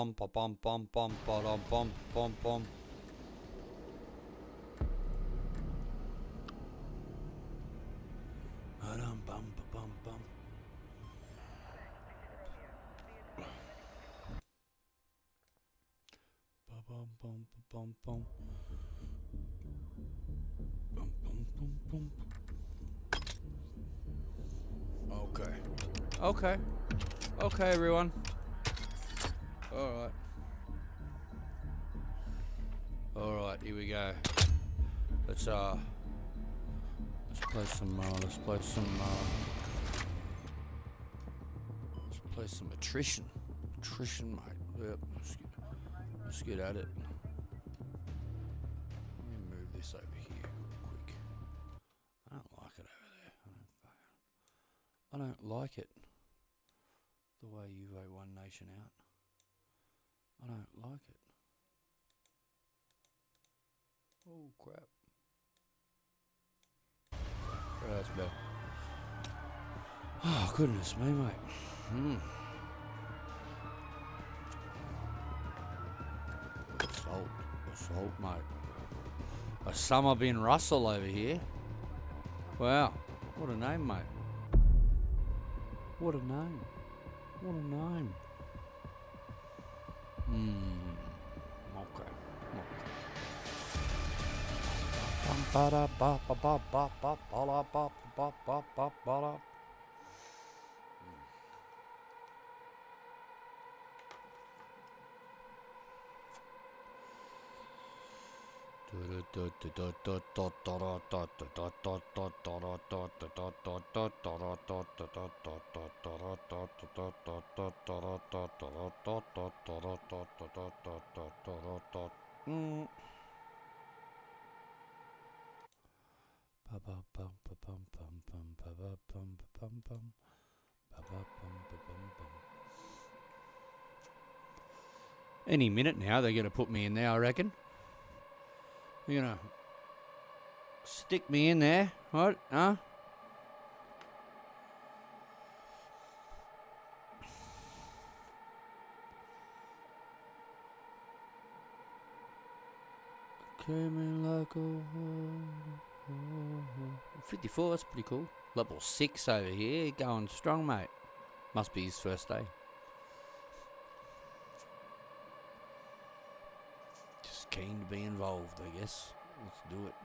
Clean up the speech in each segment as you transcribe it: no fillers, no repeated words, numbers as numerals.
bum ba bum bum bum ba dum bum bum bum. Bum bum bum bum. Bum bum bum bum. Bum bum bum bum. Okay, everyone. All right, here we go. Let's play some attrition. Attrition, mate. Yep, let's get at it. Let me move this over here real quick. I don't like it over there. I don't like it. The way you vote One Nation out. I don't like it. Oh, crap. Oh, that's better. Oh, goodness me, mate. Assault, mate. Osama bin Russell over here. Wow. What a name, mate. What a name. Okay. Any minute now, they're going to put me in there, I reckon. They're going to stick me in there, right? Huh? Came in like a 54, that's pretty cool. Level 6 over here, going strong, mate. Must be his first day. Just keen to be involved, I guess. Let's do it.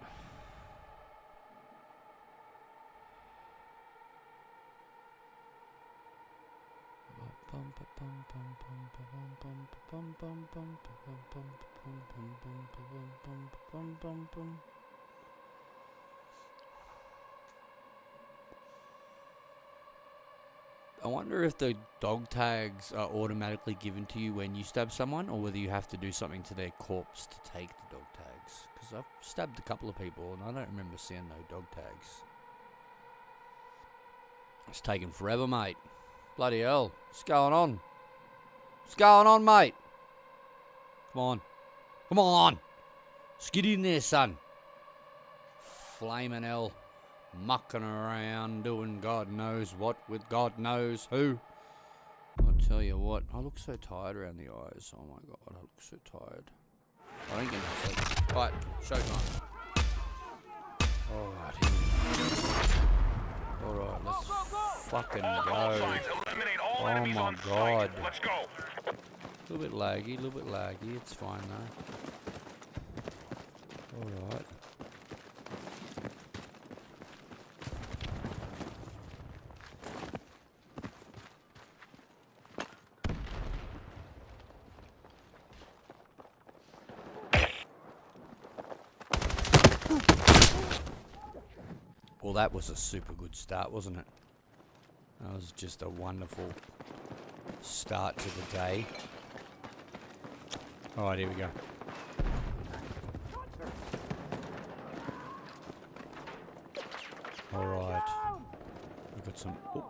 I wonder if the dog tags are automatically given to you when you stab someone, or whether you have to do something to their corpse to take the dog tags. Because I've stabbed a couple of people and I don't remember seeing no dog tags. It's taking forever, mate. Bloody hell. What's going on? What's going on, mate? Come on. Come on. Let's get in there, son. Flaming hell. Mucking around, doing God knows what with God knows who. I'll tell you what, I look so tired around the eyes. Oh my God, I look so tired. I don't get no sleep. Right, showtime. Alright, let's fucking go. Oh my God. A little bit laggy, it's fine though. Alright. Well, that was a super good start, wasn't it? That was just a wonderful start to the day. Alright, here we go. Alright. We've got some... Oh.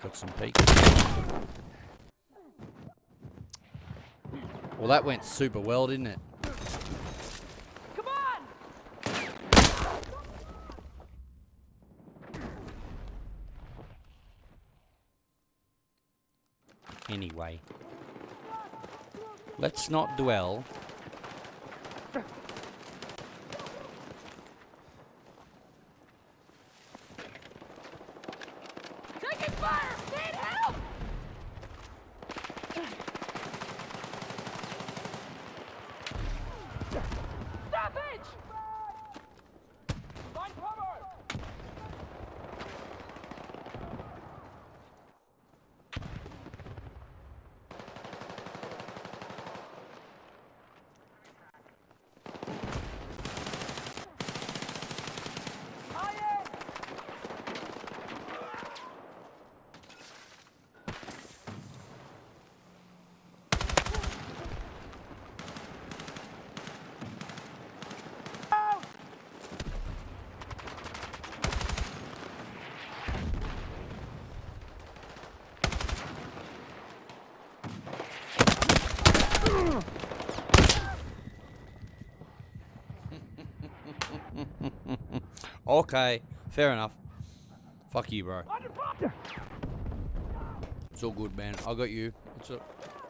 Got some peaks. Well, that went super well, didn't it? Anyway. anyway. Let's not dwell. Taking fire! Need help! Stoppage! Find cover! Okay, fair enough. Fuck you, bro. It's all good, man. I got you.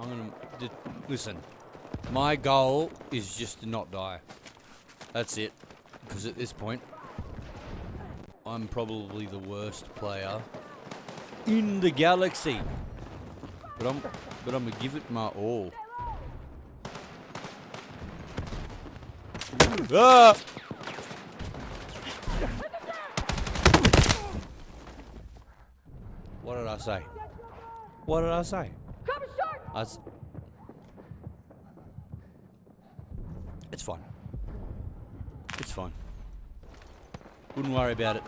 I'm gonna listen. My goal is just to not die. That's it. Because at this point, I'm probably the worst player in the galaxy. But I'm gonna give it my all. Ah! What did I say? What did I say? Cover short! It's fine. It's fine. Wouldn't worry about it.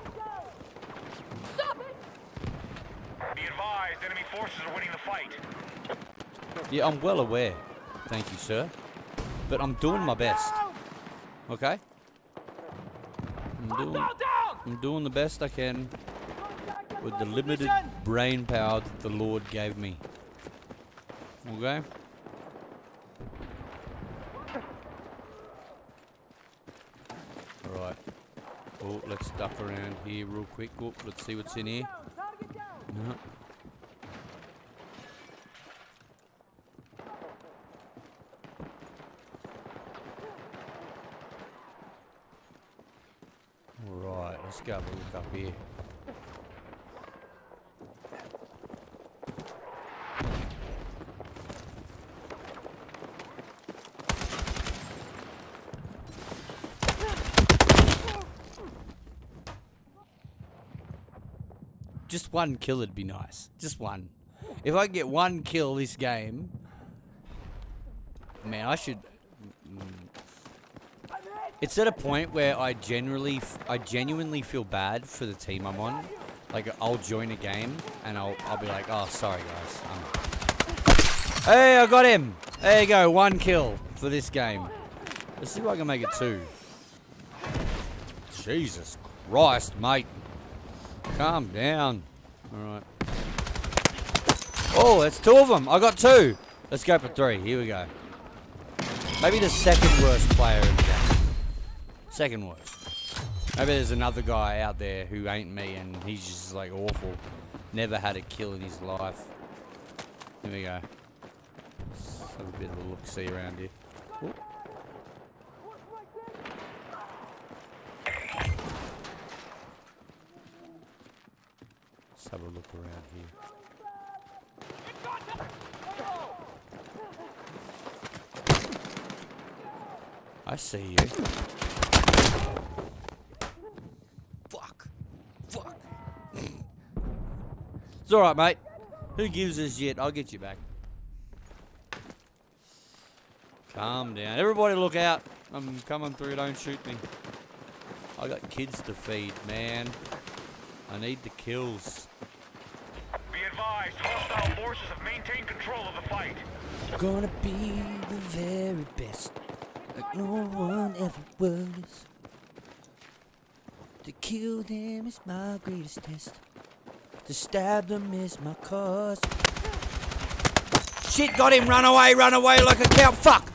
Stop it! Be advised, enemy forces are winning the fight. Yeah, I'm well aware. Thank you, sir. But I'm doing my best. Okay? I'm doing the best I can with the limited brain power that the Lord gave me. Okay? Alright. Oh, let's duck around here real quick. Oh, let's see what's in here. No. Alright, let's go have a look up here. Just one kill would be nice. Just one. If I get one kill this game, man, I should. It's at a point where I genuinely feel bad for the team I'm on. Like, I'll join a game and I'll be like, oh, sorry guys. Hey, I got him. There you go, one kill for this game. Let's see if I can make it two. Jesus Christ, mate. Calm down. Alright. Oh, that's two of them. I got two. Let's go for three. Here we go. Maybe the second worst player in the game. Second worst. Maybe there's another guy out there who ain't me and he's just like awful. Never had a kill in his life. Here we go. Let's have a bit of a look-see around here. Ooh. Let's have a look around here. I see you. Fuck. Fuck. It's alright, mate. Who gives a shit? I'll get you back. Calm down. Everybody look out. I'm coming through. Don't shoot me. I got kids to feed, man. I need the kills. Be advised, hostile forces have maintained control of the fight. Gonna be the very best, like no one ever was. To kill them is my greatest test. To stab them is my cause. Shit, got him! Run away like a cow! Fuck!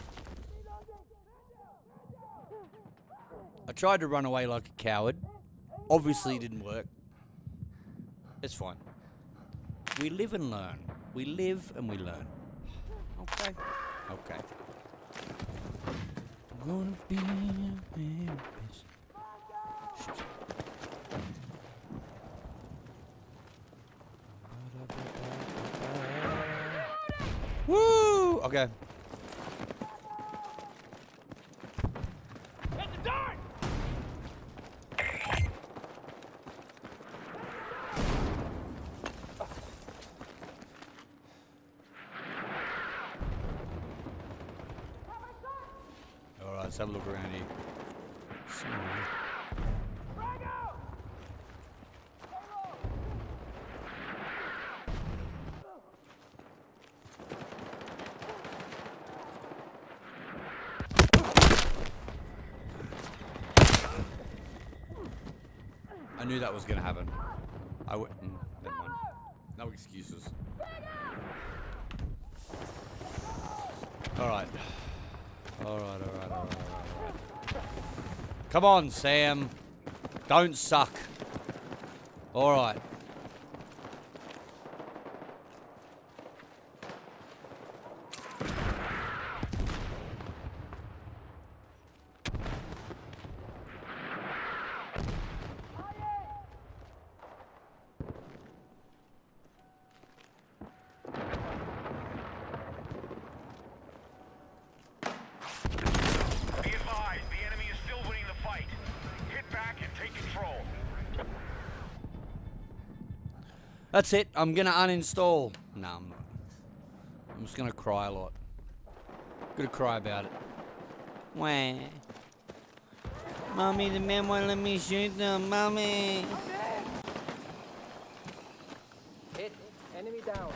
I tried to run away like a coward. Obviously it didn't work. It's fine. We live and learn. We live and we learn. Okay. Okay. I'm gonna be a man. Shit. Woo! Okay. Hit the dart! Alright, let's have a look around here. Somewhere. I knew that was gonna happen. I went. Never mind. No excuses. Alright. Alright. Come on, Sam. Don't suck. Alright. Be advised, the enemy is still winning the fight. Hit back and take control. That's it. I'm gonna uninstall. No, I'm not. I'm just gonna cry a lot. Gonna cry about it. Wah. Mommy, the man won't let me shoot them. Mommy. Hit. Enemy down.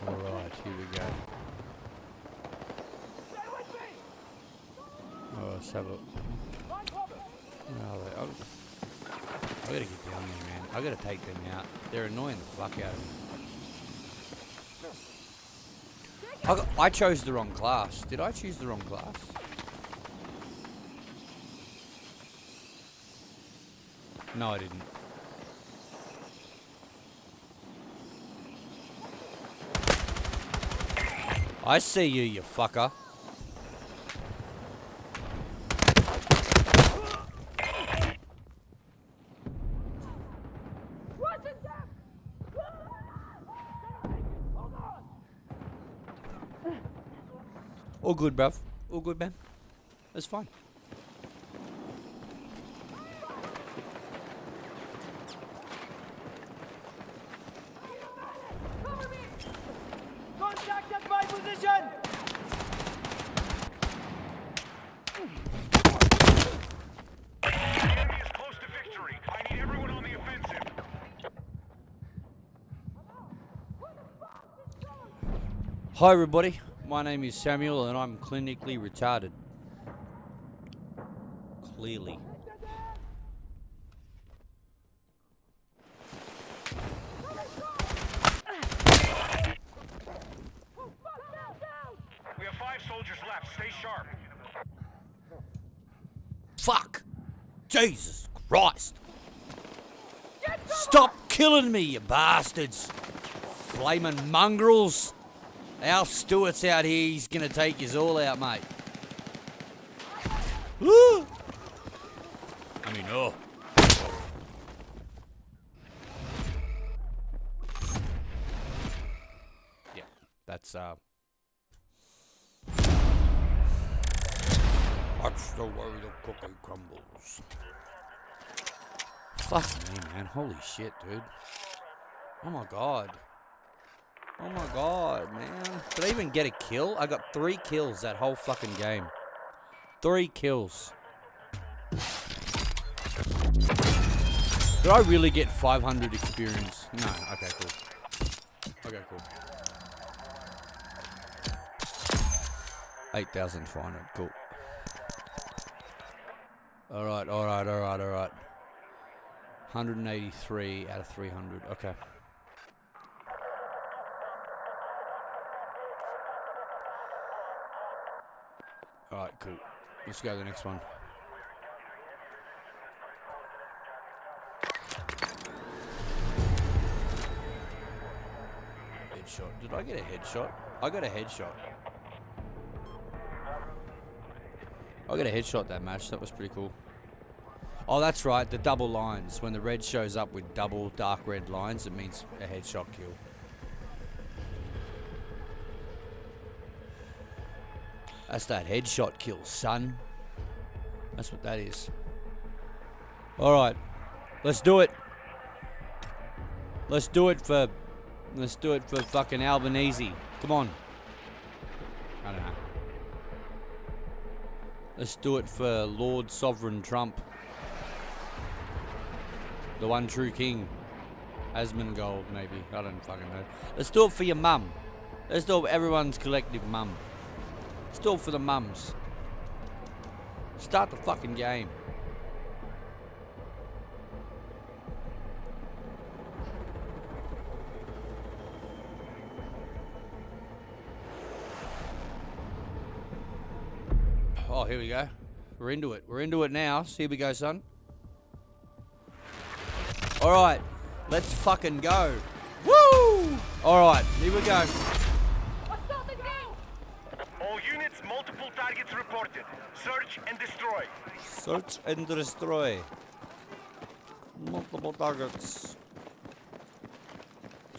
Alright, here we go. Oh, let's have a look. Where are they? Oh. I gotta get down there, man. I gotta take them out. They're annoying the fuck out of me. I chose the wrong class. Did I choose the wrong class? No, I didn't. I see you, you fucker. All good, bruv. All good, man. That's fine. Contact at my position! The enemy is close to victory. I need everyone on the offensive. Hi, everybody. My name is Samuel, and I'm clinically retarded. Clearly. We have 5 soldiers left. Stay sharp. Fuck! Jesus Christ! Stop killing me, you bastards! Flaming mongrels! Al Stewart's out here, he's gonna take us all out, mate. Woo! I mean, oh. Yeah, that's, That's the way the cookie crumbles. Fuck me, man. Holy shit, dude. Oh my god. Oh my god, man. Did I even get a kill? I got 3 kills that whole fucking game. 3 kills. Did I really get 500 experience? No. Okay, cool. Okay, cool. 8,500. Cool. Alright. 183 out of 300. Okay. Alright, cool. Let's go to the next one. headshot. Did I get a headshot? I got a headshot. I got a headshot that match. That was pretty cool. Oh, that's right. The double lines. When the red shows up with double dark red lines, it means a headshot kill. That's that headshot kill, son. That's what that is. Alright. Let's do it. Let's do it for fucking Albanese. Come on. I don't know. Let's do it for Lord Sovereign Trump. The one true king. Asmongold, maybe. I don't fucking know. Let's do it for your mum. Let's do it for everyone's collective mum. Let's do it for the mums. Start the fucking game. Oh, here we go. We're into it. We're into it now. So here we go, son. Alright. Let's fucking go. Woo! Alright, here we go. All units, multiple targets reported. Search and destroy. Search and destroy. Multiple targets.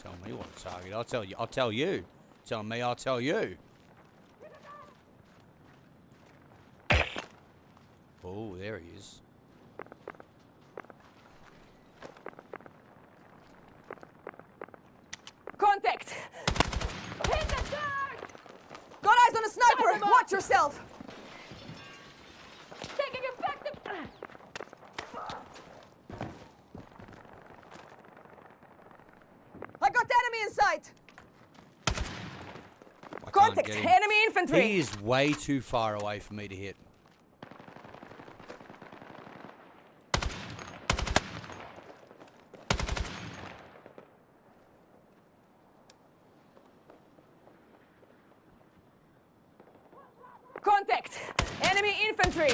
Tell me what to target. I'll tell you. I'll tell you. Tell me, I'll tell you. Oh, there he is. Contact! Hit the guard! Got eyes on a sniper! Watch yourself! Taking effective... I got enemy in sight! I Contact! can't get him. Enemy infantry! He is way too far away for me to hit. Contact! Enemy infantry!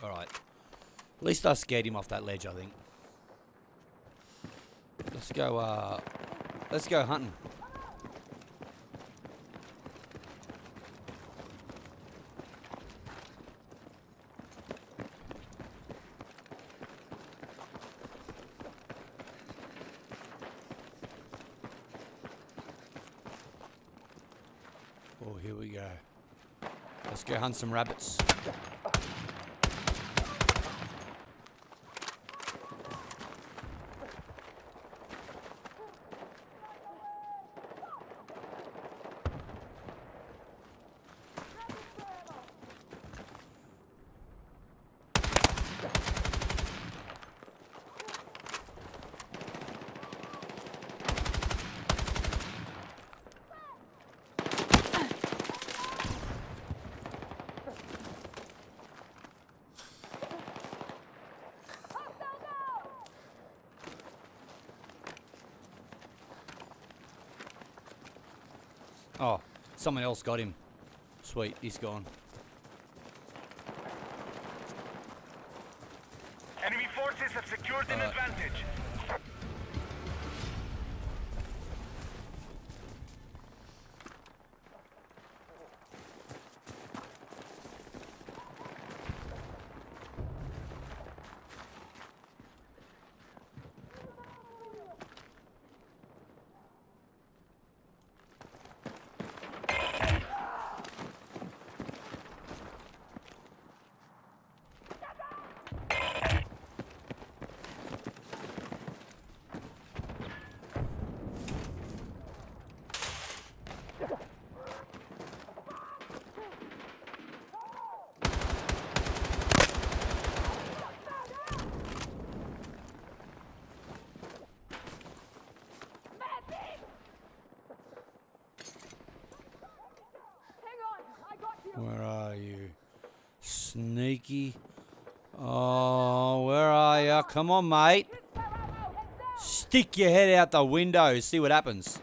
Alright. At least I scared him off that ledge, I think. Let's go hunting. Oh, here we go. Let's go hunt some rabbits. Oh, someone else got him. Sweet, he's gone. Enemy forces have secured an advantage. Where are you? Sneaky. Oh, where are you? Come on, mate. Stick your head out the window. See what happens.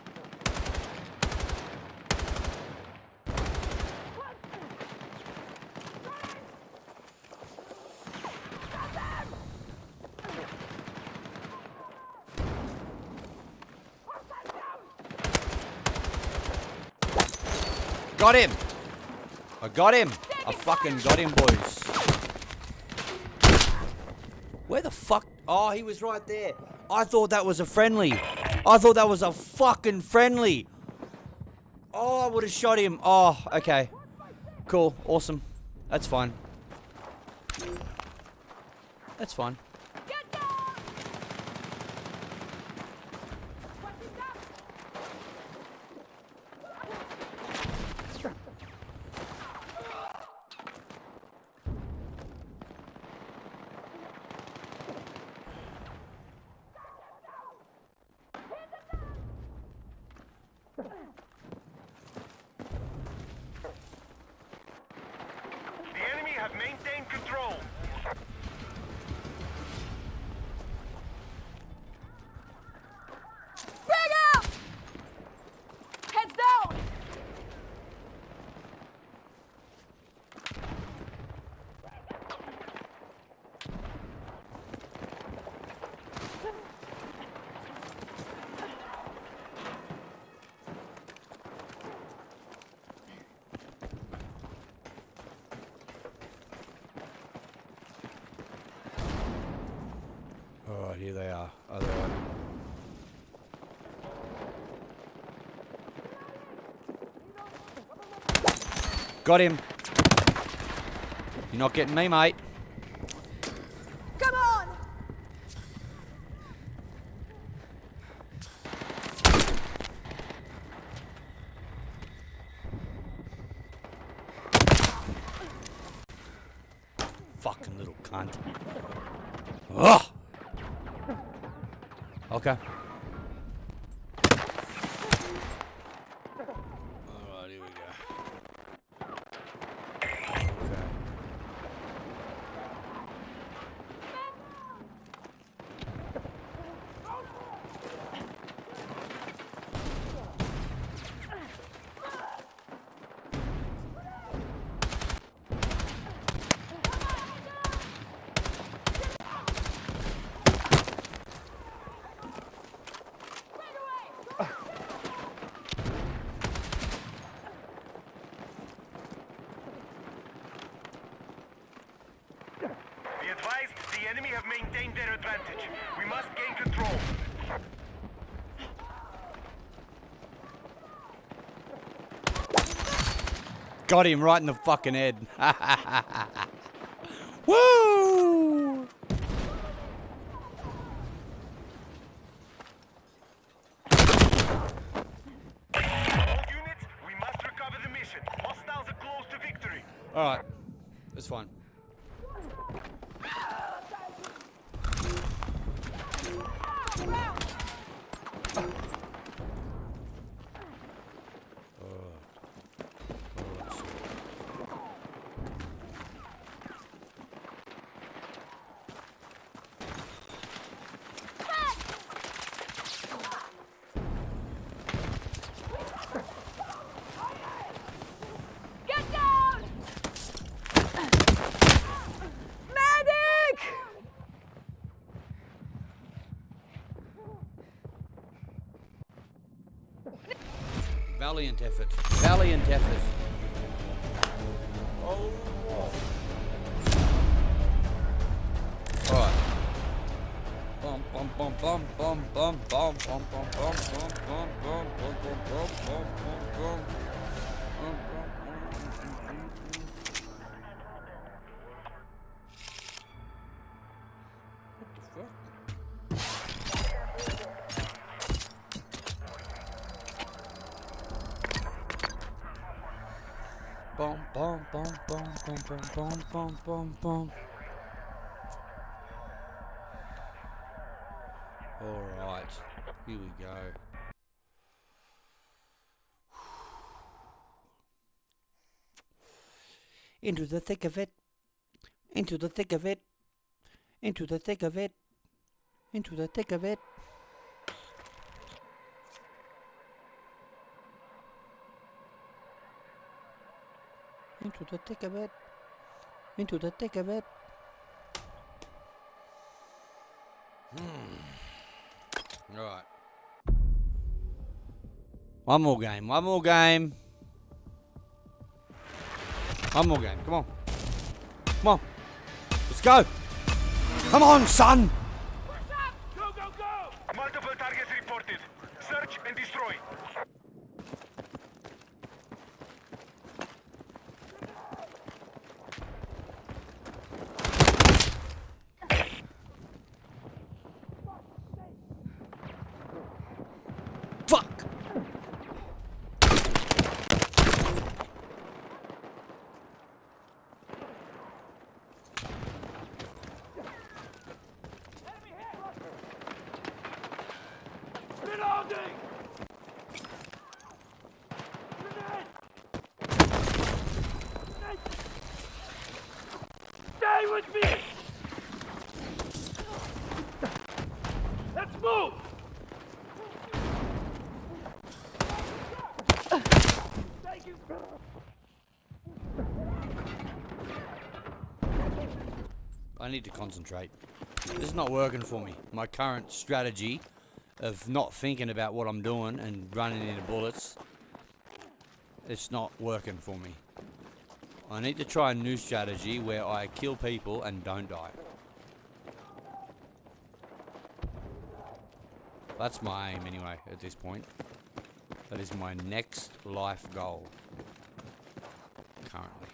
Got him! I got him! I fucking got him, boys. Where the fuck? Oh, he was right there. I thought that was a friendly. I thought that was a fucking friendly. Oh, I would have shot him. Oh, okay. Cool. Awesome. That's fine. That's fine. Get down! What is that? The enemy have maintained control. Bring up! Heads down! Alright, here they are. Oh, they are. Got him. You're not getting me, mate. Come on! Fucking little cunt. Ugh. Okay. Alright, here we go. Okay. Be advised, the enemy have maintained their advantage. We must gain control. Got him right in the fucking head. Woo! All units, we must recover the mission. Hostiles are close to victory. Alright. That's fine. Get down! Medic! Valiant effort. Valiant effort. Alright. Bum bum bum bum bum bum bum bum bum bum bum bum bum bum bum bum bum bum. What the fuck? Bum bum bum bum bum bum bum bum bum bum. All right, here we go. Into the thick of it. Into the thick of it. Into the thick of it. Into the thick of it. Into the thick of it. Into the thick of it. Alright. One more game. One more game. One more game. Come on. Come on. Let's go. Come on, son. Go, go, go! Multiple targets reported. Search and destroy. Fuck. Reloading! Stay with me! Let's move! Thank you. I need to concentrate. This is not working for me. My current strategy of not thinking about what I'm doing and running into bullets, it's not working for me. I need to try a new strategy where I kill people and don't die. That's my aim anyway at this point. That is my next life goal currently.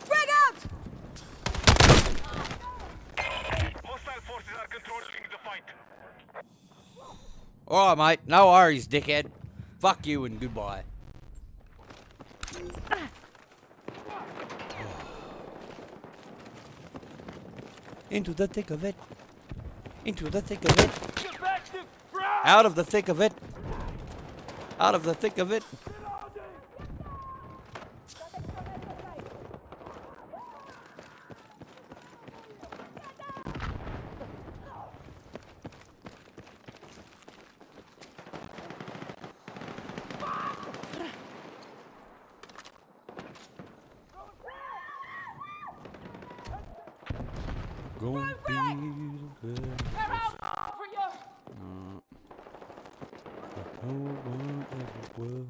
Frag out! Hostile forces are controlling the fight. Alright, mate. No worries, dickhead. Fuck you and goodbye. Into the thick of it. Into the thick of it. Get back to front! Out of the thick of it. Out of the thick of it. Gonna be the best. No one ever was.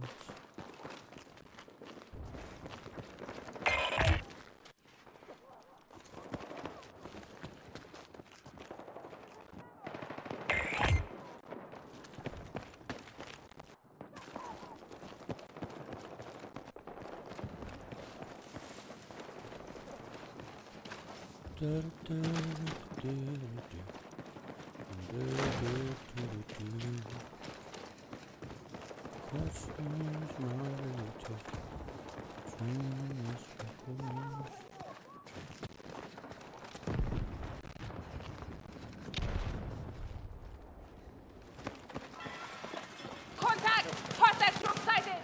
Contact! Hostile troop sighted!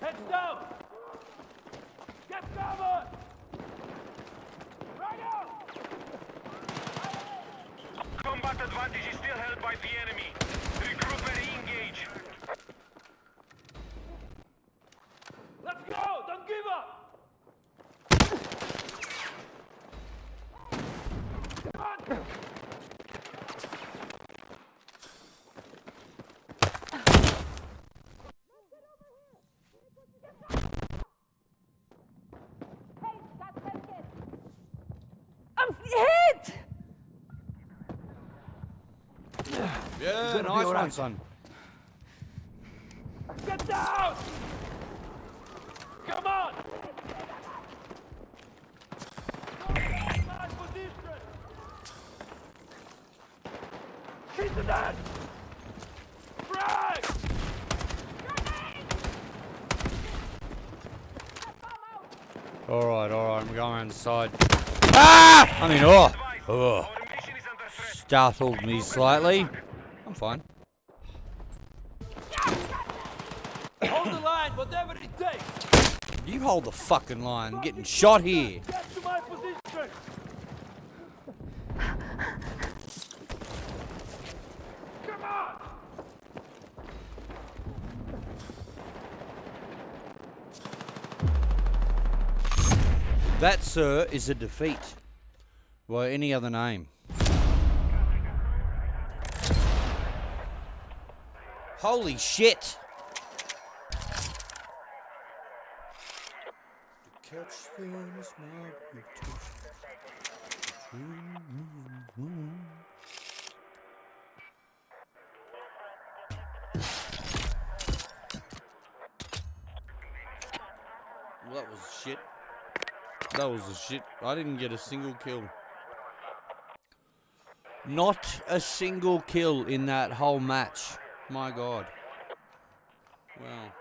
Heads down! Get covered! Right out! Combat advantage is still held by the enemy. Regroup and re-engage. Let's go! Don't give up! Come on! I'm hit! Yeah, nice one, son. Get down! Come on! Nice position! Hit the net! Frag! Alright, I'm going around the side. Ah! I mean, oh! Our mission is under threat. Startled me slightly. I'm fine. Hold the line, whatever it takes. You hold the fucking line. I'm getting shot here. Get to my position! Come on! That, sir, is a defeat. By any other name. Holy shit! Catch them is my well, that was shit. That was the shit. I didn't get a single kill. Not a single kill in that whole match. My God. Wow.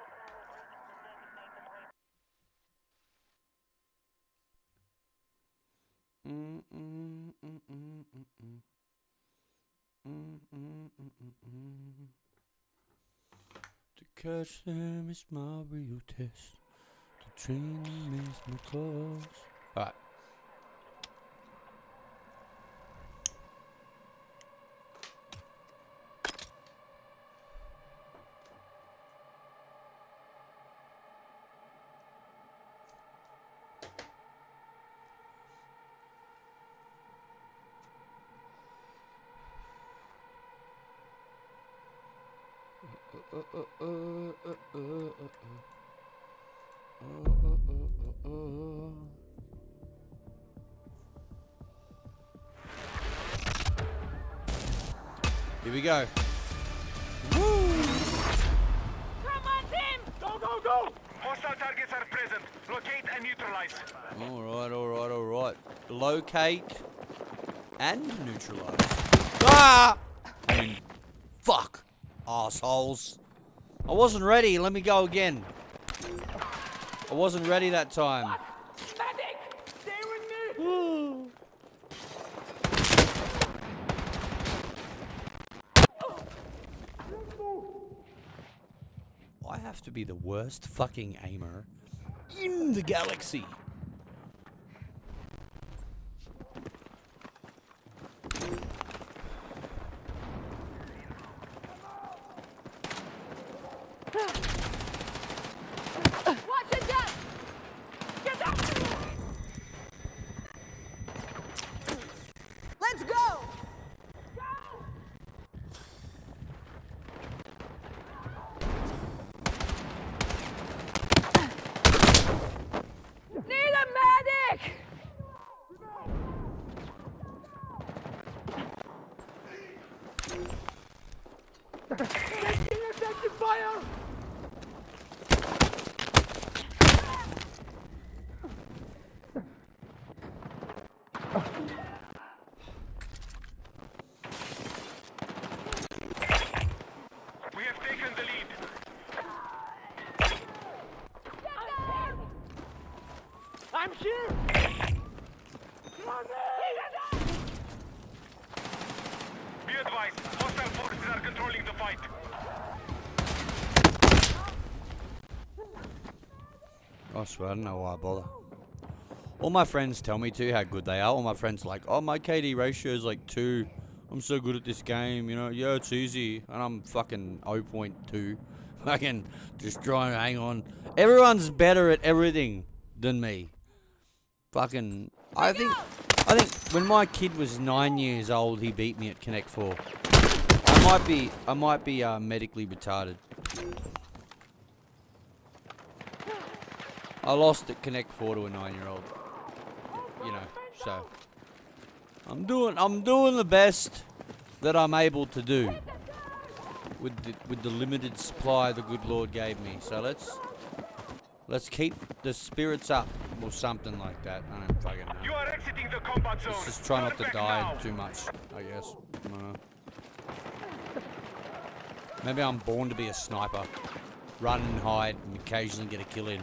To catch them is my real test. To train them is my cause. Alright. Here we go. Come on, team! Go, go, go! Hostile targets are present. Locate and neutralize. Alright. Locate and neutralize. Ah! I mean, fuck. Assholes. I wasn't ready. Let me go again. I wasn't ready that time. Medic! Stay with me! I have to be the worst fucking aimer in the galaxy. Watch it down! Get down! Let's go! Need a medic! Taking effective fire! We have taken the lead. I'm here! Come on, be advised, hostile forces are controlling the fight. I swear, I don't know why I bother. All my friends tell me to how good they are. All my friends are like, oh, my KD ratio is like 2. I'm so good at this game, you know. Yeah, it's easy. And I'm fucking 0.2. Fucking just trying to hang on. Everyone's better at everything than me. Fucking, I think when my kid was 9 years old, he beat me at Connect 4. I might be medically retarded. I lost at Connect 4 to a 9-year-old. You know, so I'm doing the best that I'm able to do with the limited supply the good Lord gave me. So let's keep the spirits up or something like that. I don't fucking know. You are exiting the combat zone. Let's just try not to Turn back die now. too much, I guess. I don't know. Maybe I'm born to be a sniper. Run and hide and occasionally get a kill in.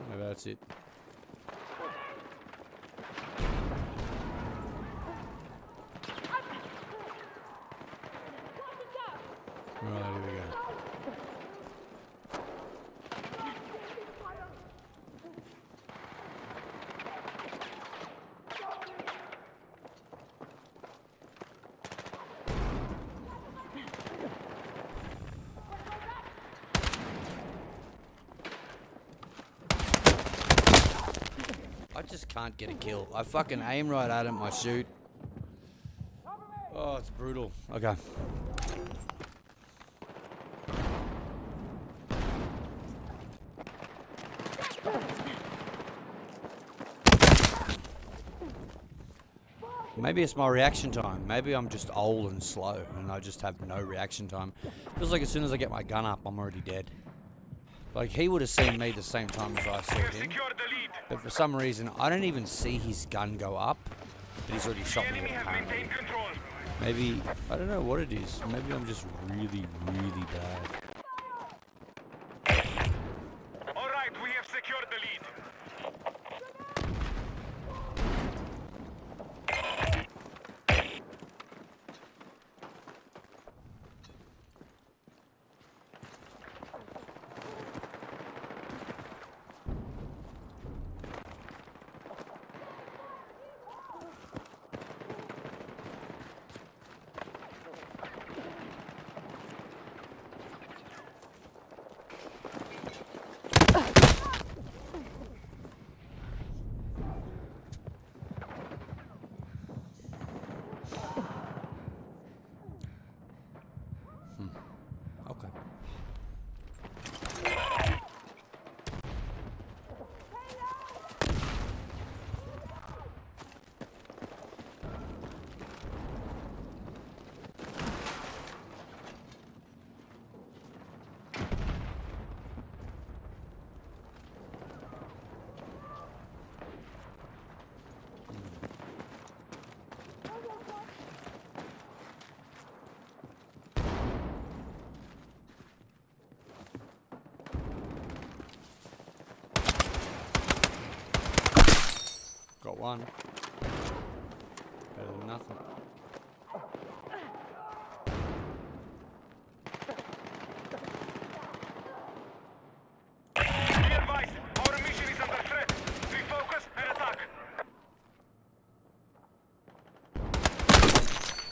Maybe that's it. Alright, here we go. just can't get a kill. I fucking aim right at him, I shoot. Oh, it's brutal. Okay. Maybe it's my reaction time. Maybe I'm just old and slow and I just have no reaction time. Feels like as soon as I get my gun up, I'm already dead. Like, he would have seen me the same time as I saw him. Secured the lead. But for some reason, I don't even see his gun go up. But he's already The shot me enemy has apparently. maintained control. Maybe, I don't know what it is. Maybe I'm just really, really bad. All right, we have secured the lead. Okay. Got one. Better than nothing. Be advised, our mission is under threat. Refocus and attack.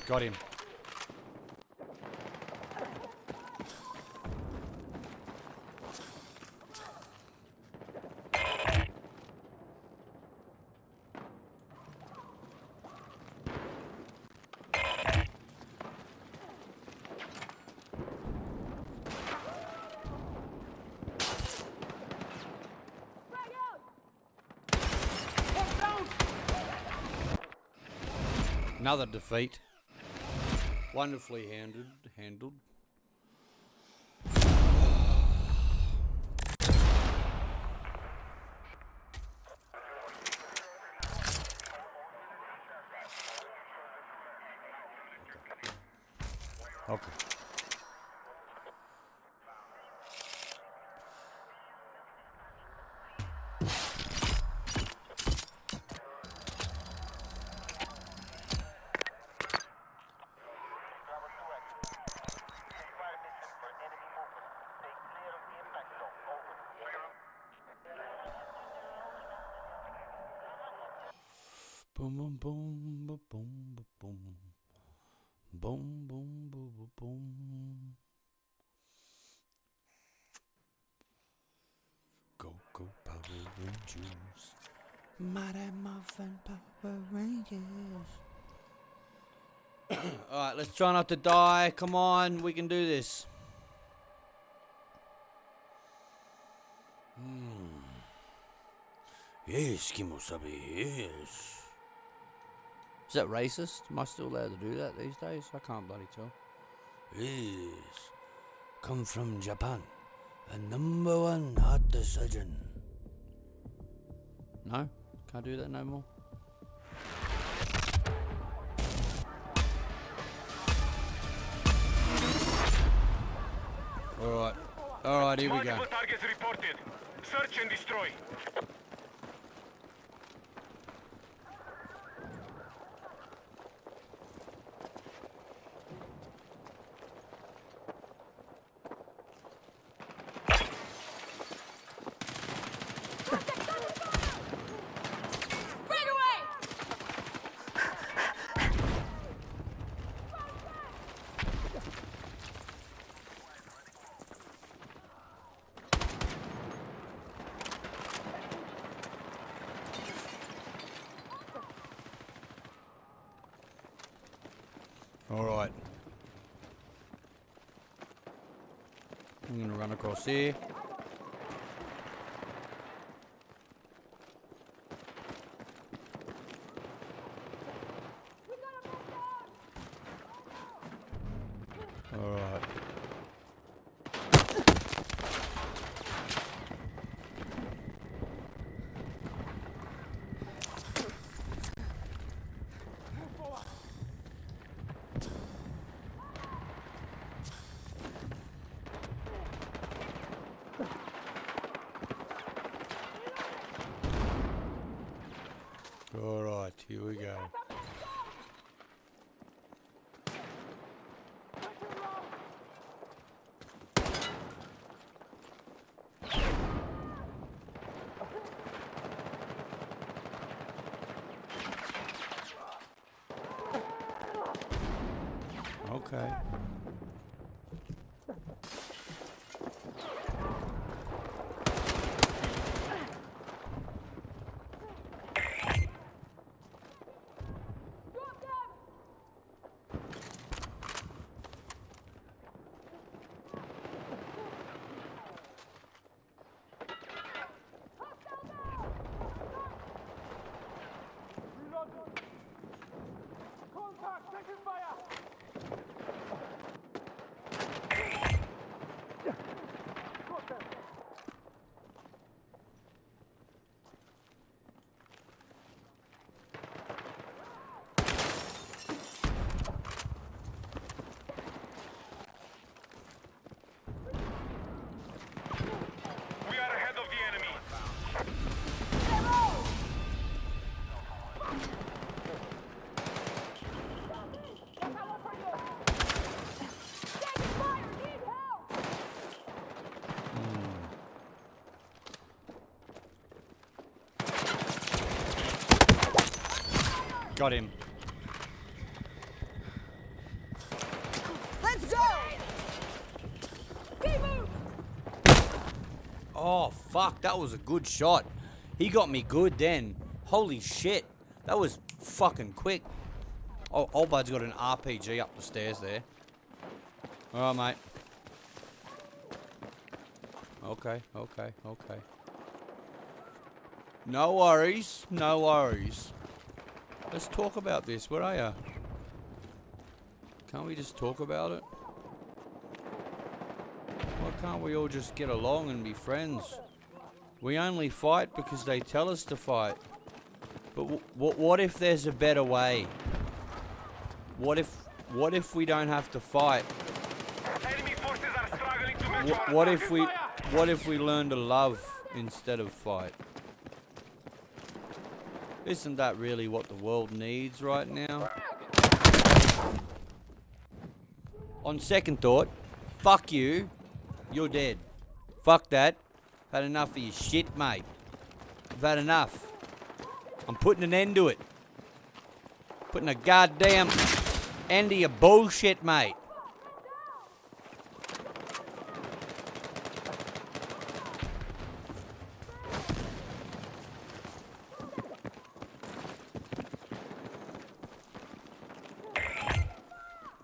Got him. Another defeat. Wonderfully handled. Okay. Boom, boom, boom, boom, boom, boom, boom, boom, boom, boom. Go, go, Power Rangers. Mighty Morphin Power Rangers. Alright, let's try not to die. Come on, we can do this. Yes, Kimosabe, yes. Is that racist? Am I still allowed to do that these days? I can't bloody tell. Yes. Come from Japan. A #1 heart surgeon. No? Can't do that no more? Alright. Alright, here we go. Multiple targets reported. Search and destroy. Alright. I'm gonna run across here. Alright. Alright, here we go. Okay. Contact! Taking fire! We are ahead of the enemy. Got him. Let's go! Keep moving! Oh, fuck. That was a good shot. He got me good then. Holy shit. That was fucking quick. Oh, old bud's got an RPG up the stairs there. Alright, mate. Okay, okay, okay. No worries. No worries. Let's talk about this. Where are you? Can't we just talk about it? Why can't we all just get along and be friends? We only fight because they tell us to fight. But what if there's a better way? What if we don't have to fight? Enemy forces are struggling to match our What if we learn to love instead of fight? Isn't that really what the world needs right now? On second thought, fuck you. You're dead. Fuck that. Had enough of your shit, mate. I've had enough. I'm putting an end to it. Putting a goddamn end to your bullshit, mate.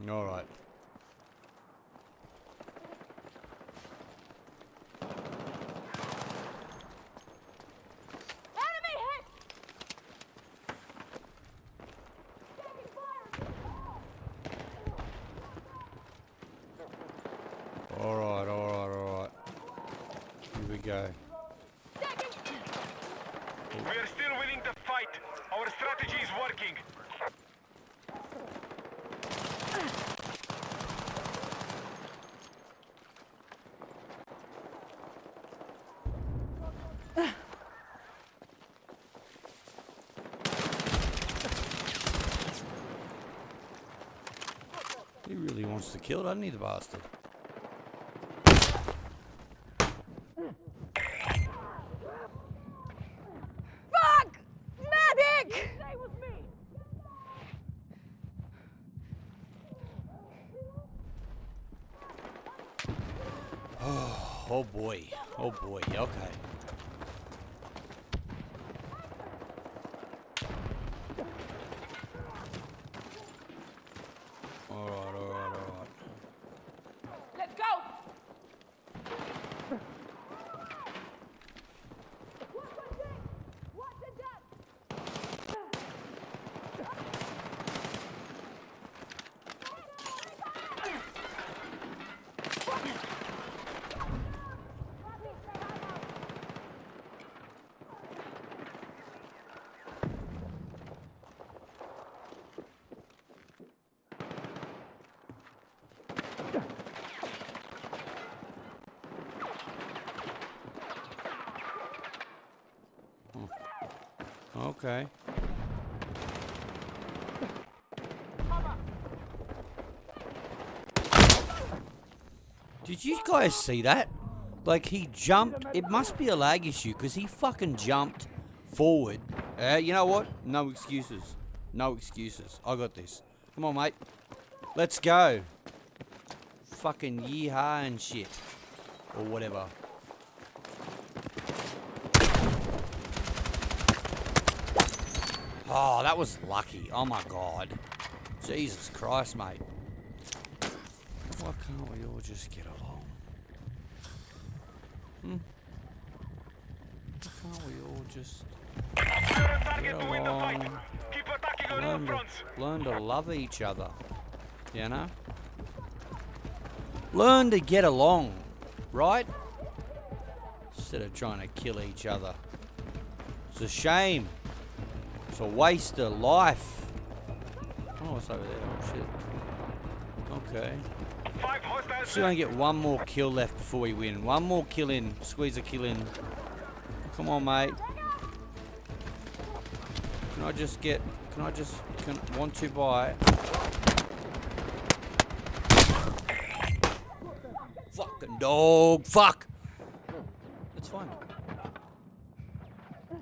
All right. Enemy hit! All right, all right, all right. Here we go. We are still winning the fight. Our strategy is working. He really wants to kill, doesn't he, the bastard? Fuck! Medic! Oh boy. Oh boy. Okay. All Okay. Did you guys see that? Like, he jumped. It must be a lag issue because he fucking jumped forward. You know what? No excuses. No excuses. I got this. Come on, mate. Let's go. Fucking yeehaw and shit. Or whatever. Oh, that was lucky. Oh my god. Jesus Christ, mate. Why can't we all just get along? Why can't we all just get along? Keep attacking on all fronts. Learn to love each other. You know? Learn to get along, right? Instead of trying to kill each other. It's a shame. It's a waste of life. Oh, what's over there? Oh, shit. Okay. 5 hostiles. Still gonna get one more kill left before we win. One more kill in. Squeeze a kill in. Come on, mate. Want to buy? Fucking dog. Fuck. It's fine.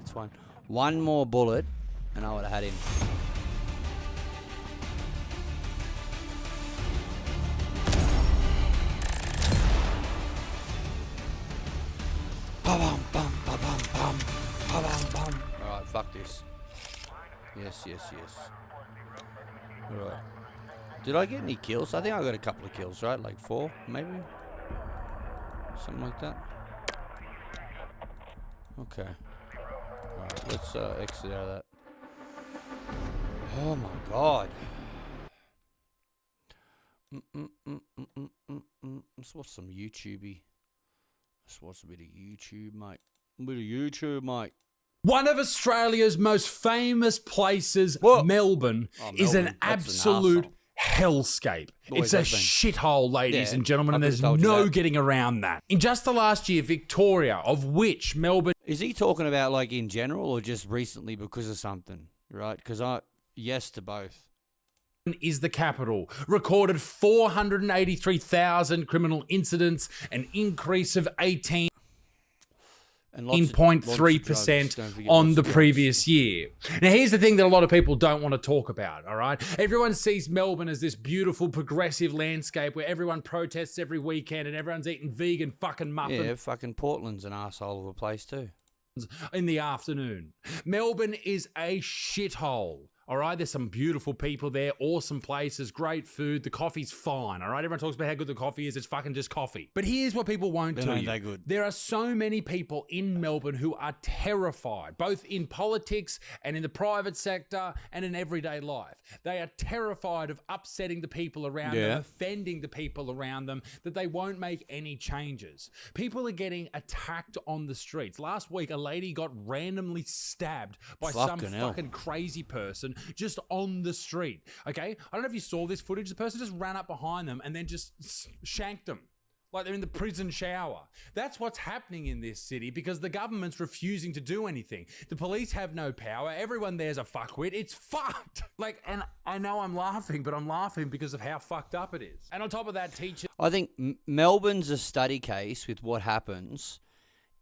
It's fine. One more bullet and I would have had him. Alright, fuck this. Yes. Alright. Did I get any kills? I think I got a couple of kills, right? Like 4, maybe? Something like that. Okay. Alright, let's exit out of that. Oh my god. Let's watch some YouTubey. Let's watch a bit of YouTube, mate. One of Australia's most famous places, Whoa. Melbourne, is Melbourne, an that's an absolute arsehole. hellscape. Always It's a has been. shithole, ladies Yeah, and gentlemen, I and could've there's told you no that. getting around that. In just the last year, Victoria, of which Melbourne Is he talking about like in general or just recently because of something? Right? Because yes to both. is the capital, recorded 483,000 criminal incidents, an increase of 18. And In lots of 0.3% drugs, don't forget, on lots the of drugs. previous year. Now, here's the thing that a lot of people don't want to talk about, all right? Everyone sees Melbourne as this beautiful, progressive landscape where everyone protests every weekend and everyone's eating vegan fucking muffins Yeah, fucking Portland's an arsehole of a place too. in the afternoon. Melbourne is a shithole. All right, there's some beautiful people there, awesome places, great food. The coffee's fine. All right, everyone talks about how good the coffee is. It's fucking just coffee. But here's what people won't It tell ain't you. that good. There are so many people in Melbourne who are terrified, both in politics and in the private sector and in everyday life. They are terrified of upsetting the people around them, offending the people around them, that they won't make any changes. People are getting attacked on the streets. Last week, a lady got randomly stabbed by some Fucking hell. fucking crazy person just on the street. Okay, I don't know if you saw this footage. The person just ran up behind them and then just shanked them like they're in the prison shower. That's what's happening in this city because the government's refusing to do anything. The police have no power. Everyone there's a fuckwit. It's fucked. Like, and I know I'm laughing, but I'm laughing because of how fucked up it is. And on top of that, teachers. I think Melbourne's a study case with what happens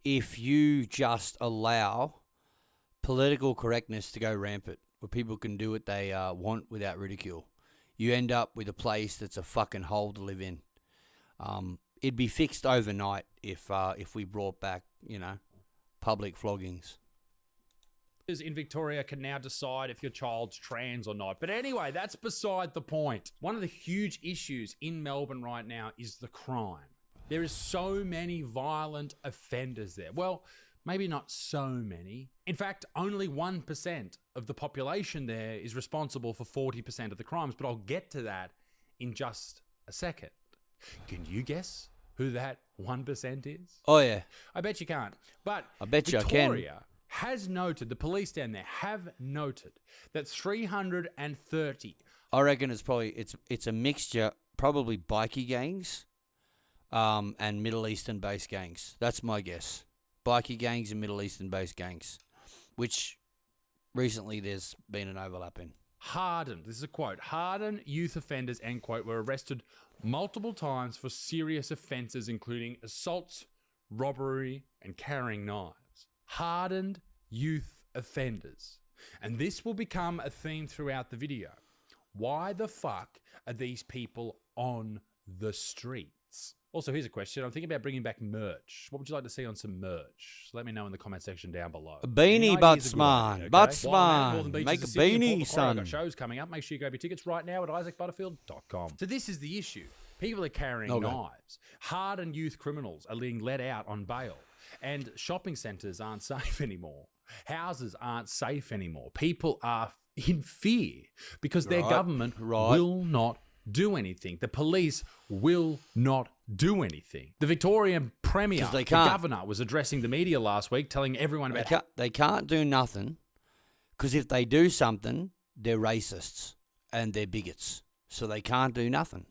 if you just allow political correctness to go rampant, where people can do what they want without ridicule. You end up with a place that's a fucking hole to live in. It'd be fixed overnight if we brought back, public floggings. In Victoria can now decide if your child's trans or not. But anyway, that's beside the point. One of the huge issues in Melbourne right now is the crime. There is so many violent offenders there. Well, maybe not so many. In fact, only 1% of the population there is responsible for 40% of the crimes, but I'll get to that in just a second. Can you guess who that 1% is? Oh, yeah. I bet you can't. But I bet you I can. Victoria has noted, the police down there have noted that 330. I reckon it's a mixture, probably bikie gangs and Middle Eastern-based gangs. That's my guess. Bikie gangs and Middle Eastern-based gangs, which recently there's been an overlap in. Hardened, this is a quote, hardened youth offenders, end quote, were arrested multiple times for serious offences, including assaults, robbery, and carrying knives. Hardened youth offenders. And this will become a theme throughout the video. Why the fuck are these people on the streets? Also, here's a question. I'm thinking about bringing back merch. What would you like to see on some merch? Let me know in the comment section down below. A beanie, Butsman. Butsman. Make Make a beanie, son. Got shows coming up. Make sure you grab your tickets right now at isaacbutterfield.com. So this is the issue. People are carrying knives. Hardened youth criminals are being let out on bail. And shopping centres aren't safe anymore. Houses aren't safe anymore. People are in fear because their government will not do anything. The police will not do anything. The Victorian Premier, the governor, was addressing the media last week telling everyone about they can't do nothing because if they do something, they're racists and they're bigots. So they can't do nothing.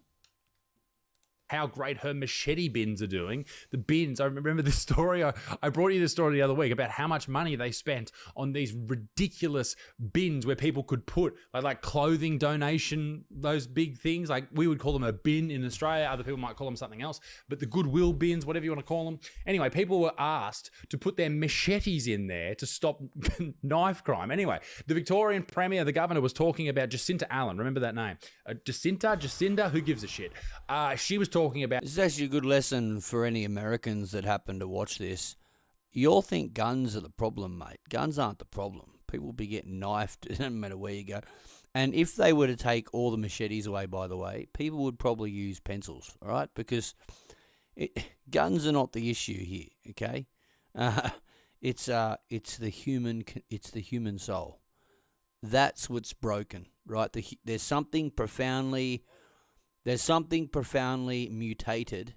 How great her machete bins are doing. The bins, I remember this story, I brought you this story the other week about how much money they spent on these ridiculous bins where people could put like clothing donation, those big things. Like we would call them a bin in Australia. Other people might call them something else. But the Goodwill bins, whatever you want to call them. Anyway, people were asked to put their machetes in there to stop knife crime. Anyway, the Victorian Premier, the governor, was talking about Jacinta Allen. Remember that name? Jacinda, who gives a shit? She was talking about... This is actually a good lesson for any Americans that happen to watch this. You all think guns are the problem, mate. Guns aren't the problem. People be getting knifed, it doesn't matter where you go. And if they were to take all the machetes away, by the way, people would probably use pencils, all right? Because guns are not the issue here, okay? It's the human soul. That's what's broken, right? There's something profoundly mutated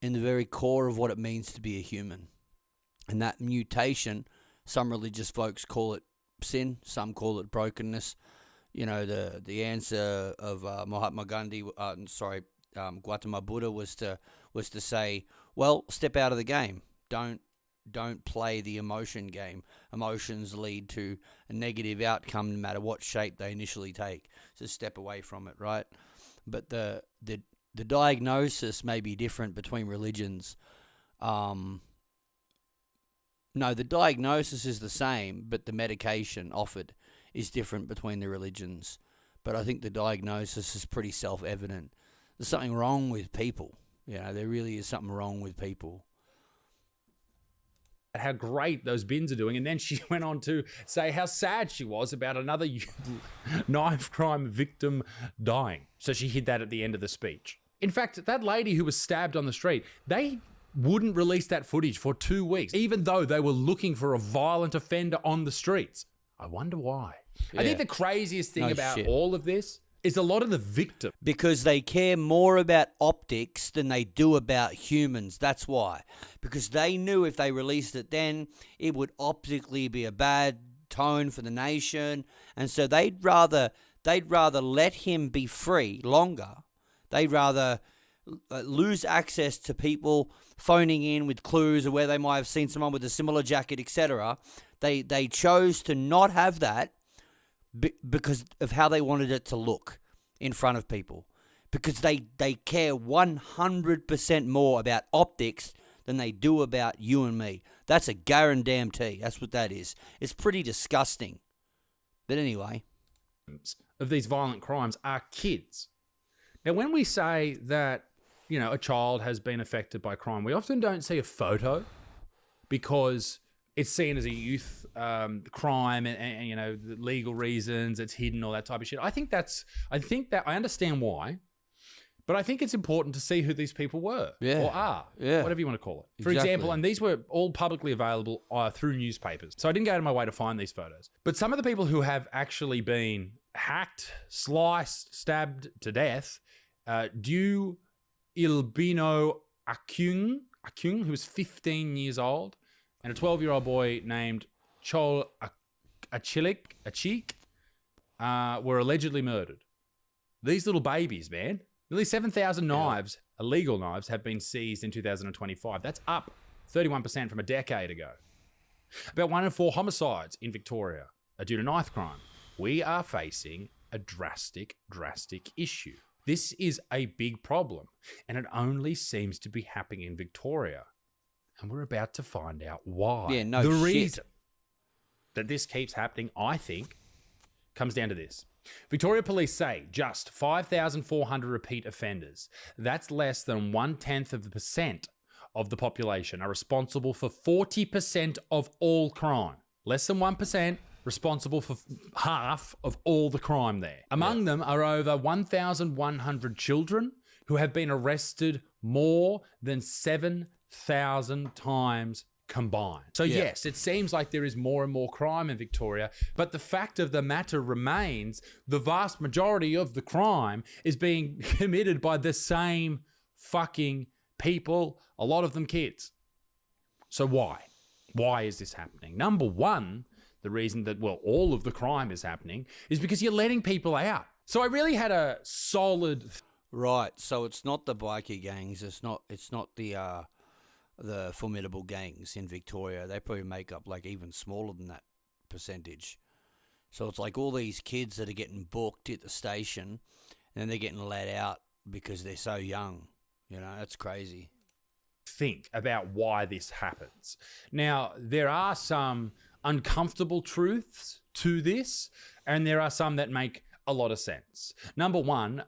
in the very core of what it means to be a human. And that mutation, some religious folks call it sin, some call it brokenness. You know, the answer of Mahatma Gandhi, Gautama Buddha was to say, well, step out of the game. Don't play the emotion game. Emotions lead to a negative outcome no matter what shape they initially take. So step away from it, right? But the diagnosis may be different between religions. No, the diagnosis is the same, but the medication offered is different between the religions. But I think the diagnosis is pretty self-evident. There's something wrong with people. You know, there really is something wrong with people. How great those bins are doing, and then she went on to say how sad she was about another knife crime victim dying. So she hid that at the end of the speech. In fact, that lady who was stabbed on the street, they wouldn't release that footage for 2 weeks, even though they were looking for a violent offender on the streets. I wonder why. Yeah. I think the craziest thing about all of this is a lot of the victims. Because they care more about optics than they do about humans. That's why. Because they knew if they released it then, it would optically be a bad tone for the nation. And so they'd rather let him be free longer. They'd rather lose access to people phoning in with clues or where they might have seen someone with a similar jacket, etc. They chose to not have that because of how they wanted it to look in front of people. Because they care 100% more about optics than they do about you and me. That's a guarantee. That's what that is. It's pretty disgusting. But anyway. Of these violent crimes are kids. Now, when we say that, you know, a child has been affected by crime, we often don't see a photo because it's seen as a youth crime and you know, the legal reasons, it's hidden, all that type of shit. I think that I understand why, but I think it's important to see who these people were or are, whatever you want to call it. For example, and these were all publicly available through newspapers. So I didn't go out of my way to find these photos. But some of the people who have actually been hacked, sliced, stabbed to death, Due Ilbino Akyung, who was 15 years old, and a 12-year-old boy named Chol Achik were allegedly murdered. These little babies, man. Nearly 7,000 knives, illegal knives, have been seized in 2025. That's up 31% from a decade ago. About 1 in 4 homicides in Victoria due to knife crime. We are facing a drastic issue. This is a big problem, and it only seems to be happening in Victoria. And we're about to find out why. Yeah, no the shit. reason that this keeps happening, I think, comes down to this. Victoria Police say just 5,400 repeat offenders. That's less than 0.1% of the population are responsible for 40% of all crime. Less than 1% responsible for half of all the crime there. Among them are over 1,100 children who have been arrested more than 7,000 times combined. So yes, it seems like there is more and more crime in Victoria, but the fact of the matter remains the vast majority of the crime is being committed by the same fucking people, a lot of them kids. So why? Why is this happening? Number one, the reason that, well, all of the crime is happening is because you're letting people out. So I really had a solid... Right, so it's not the bikie gangs, it's not the formidable gangs in Victoria. They probably make up like even smaller than that percentage. So it's like all these kids that are getting booked at the station and then they're getting let out because they're so young. You know, that's crazy. Think about why this happens. Now, there are some uncomfortable truths to this, and there are some that make a lot of sense. Number one,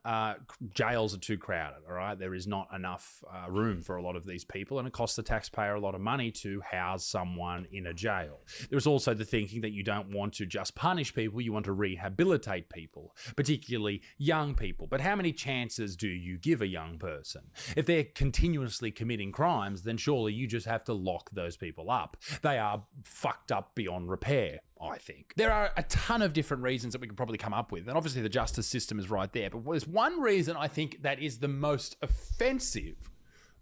jails are too crowded, all right? There is not enough room for a lot of these people, and it costs the taxpayer a lot of money to house someone in a jail. There's also the thinking that you don't want to just punish people, you want to rehabilitate people, particularly young people. But how many chances do you give a young person? If they're continuously committing crimes, then surely you just have to lock those people up. They are fucked up beyond repair, I think. There are a ton of different reasons that we could probably come up with, and obviously the justice system is right there, but there's one reason I think that is the most offensive,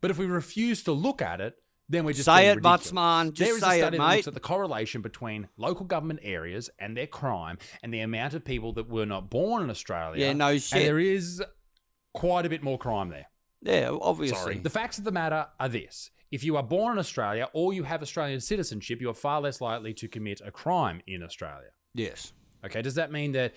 but if we refuse to look at it, then we're just say it, ridiculous. Butsman. Just there is say a it, study that mate. looks at the correlation between local government areas and their crime and the amount of people that were not born in Australia. Yeah, no shit. And there is quite a bit more crime there. Yeah, obviously. Sorry. The facts of the matter are this. If you are born in Australia or you have Australian citizenship, you are far less likely to commit a crime in Australia. Yes. Okay, does that mean that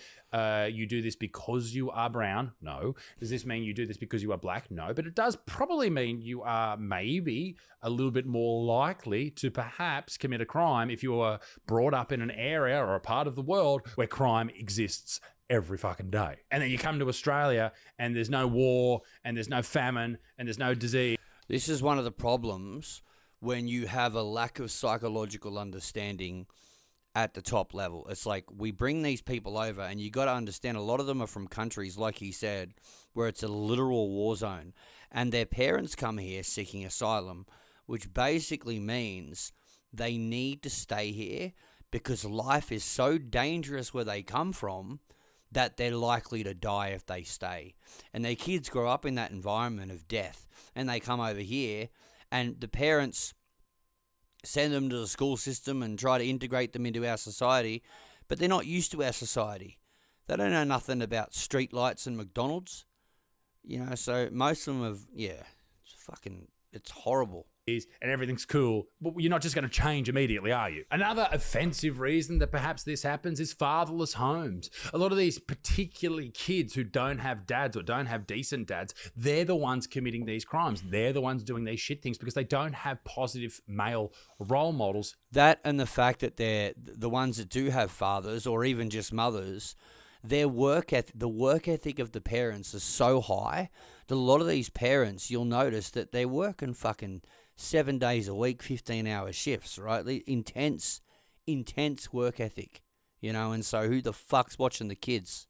you do this because you are brown? No. Does this mean you do this because you are black? No. But it does probably mean you are maybe a little bit more likely to perhaps commit a crime if you are brought up in an area or a part of the world where crime exists every fucking day. And then you come to Australia and there's no war and there's no famine and there's no disease. This is one of the problems when you have a lack of psychological understanding at the top level. It's like we bring these people over and you got to understand a lot of them are from countries, like he said, where it's a literal war zone. And their parents come here seeking asylum, which basically means they need to stay here because life is so dangerous where they come from that they're likely to die if they stay. And their kids grow up in that environment of death. And they come over here and the parents send them to the school system and try to integrate them into our society, but they're not used to our society. They don't know nothing about street lights and McDonald's. You know, so most of them have, it's horrible. And everything's cool, but you're not just going to change immediately, are you? Another offensive reason that perhaps this happens is fatherless homes. A lot of these particularly kids who don't have dads or don't have decent dads, they're the ones committing these crimes. They're the ones doing these shit things because they don't have positive male role models. That and the fact that they're the ones that do have fathers or even just mothers, the work ethic of the parents is so high that a lot of these parents, you'll notice that they're working fucking 7 days a week, 15-hour shifts, right? Intense work ethic, you know, and so who the fuck's watching the kids?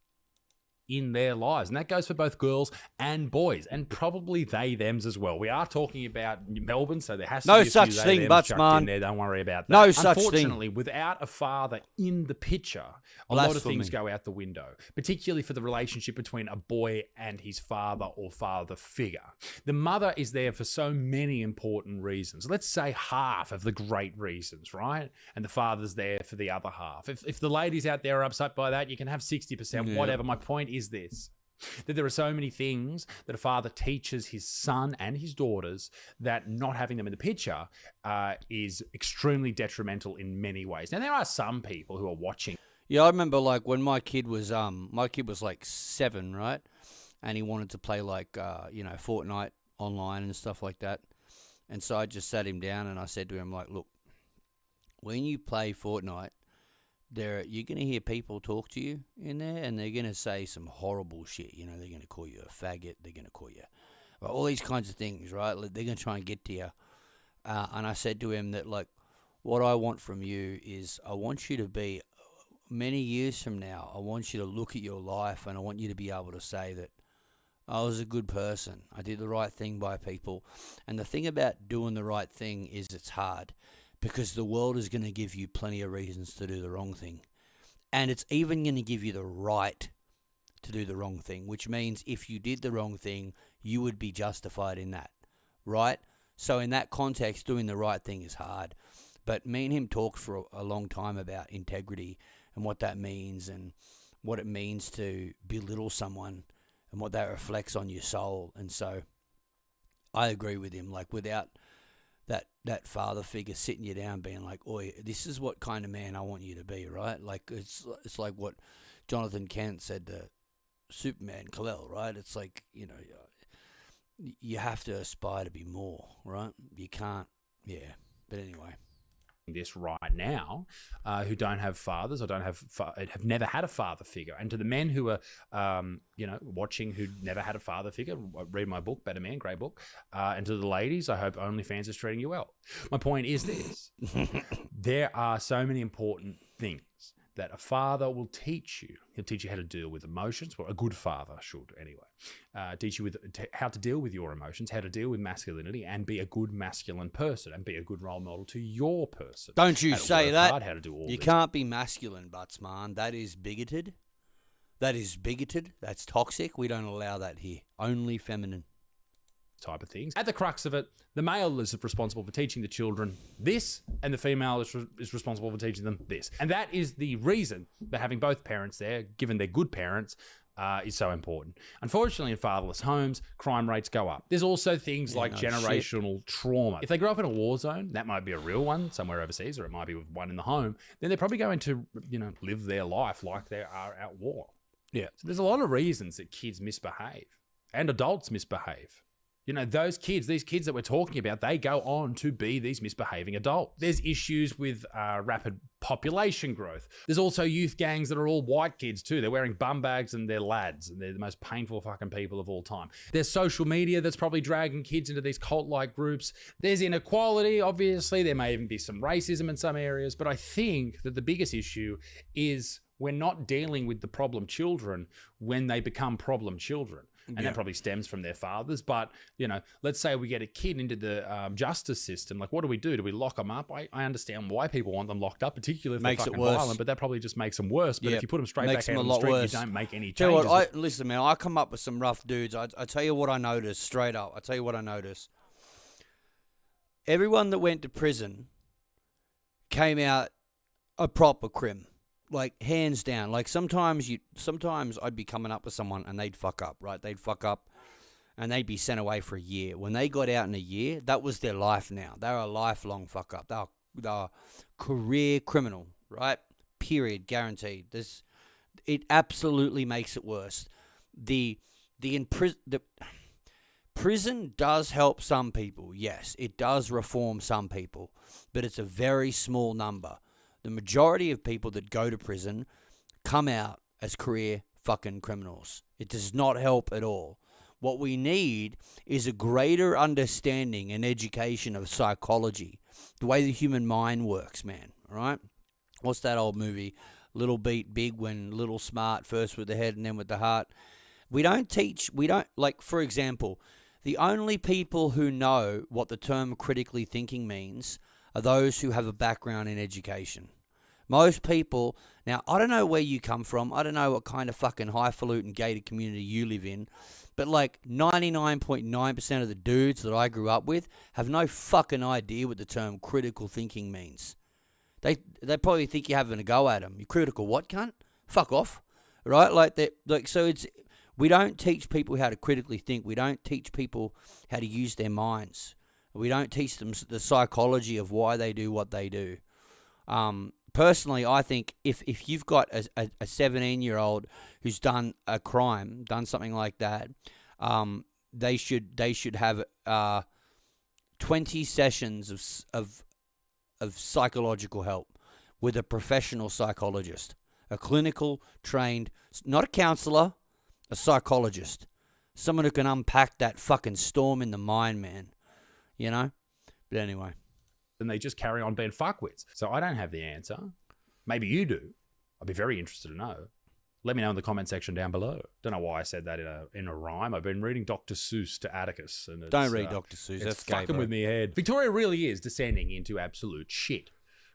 In their lives, and that goes for both girls and boys, and probably they thems as well. We are talking about Melbourne, so there has to no be a such few thing, they thems chucked Butsman. in there. Don't worry about that. No such thing. Unfortunately, without a father in the picture, a lot of things go out the window, particularly for the relationship between a boy and his father or father figure. The mother is there for so many important reasons. Let's say half of the great reasons, right? And the father's there for the other half. If the ladies out there are upset by that, you can have 60%, whatever. My point is this, that there are so many things that a father teaches his son and his daughters that not having them in the picture is extremely detrimental in many ways. Now, there are some people who are watching. Yeah, I remember like when my kid was like 7, right? And he wanted to play like Fortnite online and stuff like that. And so I just sat him down and I said to him like, look, when you play Fortnite, you're gonna hear people talk to you in there, and they're gonna say some horrible shit. You know, they're gonna call you a faggot. They're gonna call you all these kinds of things, right? They're gonna try and get to you. And I said to him that like, what I want from you is I want you to be many years from now. I want you to look at your life, and I want you to be able to say that I was a good person. I did the right thing by people. And the thing about doing the right thing is it's hard, because the world is going to give you plenty of reasons to do the wrong thing. And it's even going to give you the right to do the wrong thing, which means if you did the wrong thing, you would be justified in that, right? So in that context, doing the right thing is hard. But me and him talked for a long time about integrity and what that means, and what it means to belittle someone, and what that reflects on your soul. And so I agree with him. Like, without that father figure sitting you down being like, oi, this is what kind of man I want you to be, right? Like, it's like what Jonathan Kent said to Superman Kal-El, right? It's like, you have to aspire to be more, right? You can't, yeah. But anyway. This right now, who don't have fathers or have never had a father figure, and to the men who are watching who never had a father figure, read my book, Better Man, great book, and to the ladies, I hope OnlyFans is treating you well. My point is this: there are so many important things that a father will teach you. He'll teach you how to deal with emotions. Well, a good father should, anyway. Teach you how to deal with your emotions, how to deal with masculinity, and be a good masculine person, and be a good role model to your person. Don't you say that. Hard, how to do all you this. Can't be masculine, Buttsman. That is bigoted. That's toxic. We don't allow that here. Only feminine. Type of things. At the crux of it, the male is responsible for teaching the children this, and the female is responsible for teaching them this. And that is the reason that having both parents there, given they're good parents, is so important. Unfortunately, in fatherless homes, crime rates go up. There's also things like generational trauma. If they grow up in a war zone, that might be a real one somewhere overseas, or it might be with one in the home, then they're probably going to, live their life like they are at war. Yeah. So there's a lot of reasons that kids misbehave, and adults misbehave. These kids that we're talking about, they go on to be these misbehaving adults. There's issues with rapid population growth. There's also youth gangs that are all white kids too. They're wearing bum bags and they're lads, and they're the most painful fucking people of all time. There's social media that's probably dragging kids into these cult-like groups. There's inequality, obviously. There may even be some racism in some areas. But I think that the biggest issue is we're not dealing with the problem children when they become problem children. And that probably stems from their fathers. But, let's say we get a kid into the justice system. Like, what do? Do we lock them up? I understand why people want them locked up, particularly if they're fucking violent, but that probably just makes them worse. But if you put them straight back out on the street, you don't make any changes. Listen, man, I come up with some rough dudes. I tell you what I noticed, straight up. I tell you what I noticed. Everyone that went to prison came out a proper crim. Like, hands down. Like, sometimes I'd be coming up with someone and they'd fuck up, right? They'd fuck up and they'd be sent away for a year. When they got out in a year, that was their life now. They're a lifelong fuck up. They're career criminal, right? Period. Guaranteed. It absolutely makes it worse. The prison does help some people. Yes, it does reform some people, but it's a very small number. The majority of people that go to prison come out as career fucking criminals. It does not help at all. What we need is a greater understanding and education of psychology, the way the human mind works, man. All right? What's that old movie? Little beat big when little smart, first with the head and then with the heart. For example, the only people who know what the term critically thinking means are those who have a background in education. Most people, now I don't know where you come from, I don't know what kind of fucking highfalutin gated community you live in, but like 99.9% of the dudes that I grew up with have no fucking idea what the term critical thinking means. They probably think you're having a go at them. You critical what, cunt? Fuck off, right? We don't teach people how to critically think. We don't teach people how to use their minds. We don't teach them the psychology of why they do what they do. personally, I think if you've got a 17-year-old who's done a crime, done something like that, they should have 20 sessions of psychological help with a professional psychologist, a clinical trained, not a counselor, a psychologist, someone who can unpack that fucking storm in the mind, man. You know? But anyway. And they just carry on being fuckwits. So I don't have the answer. Maybe you do. I'd be very interested to know. Let me know in the comment section down below. Don't know why I said that in a rhyme. I've been reading Dr. Seuss to Atticus. And don't read Dr. Seuss. It's That's fucking with me head. Victoria really is descending into absolute shit.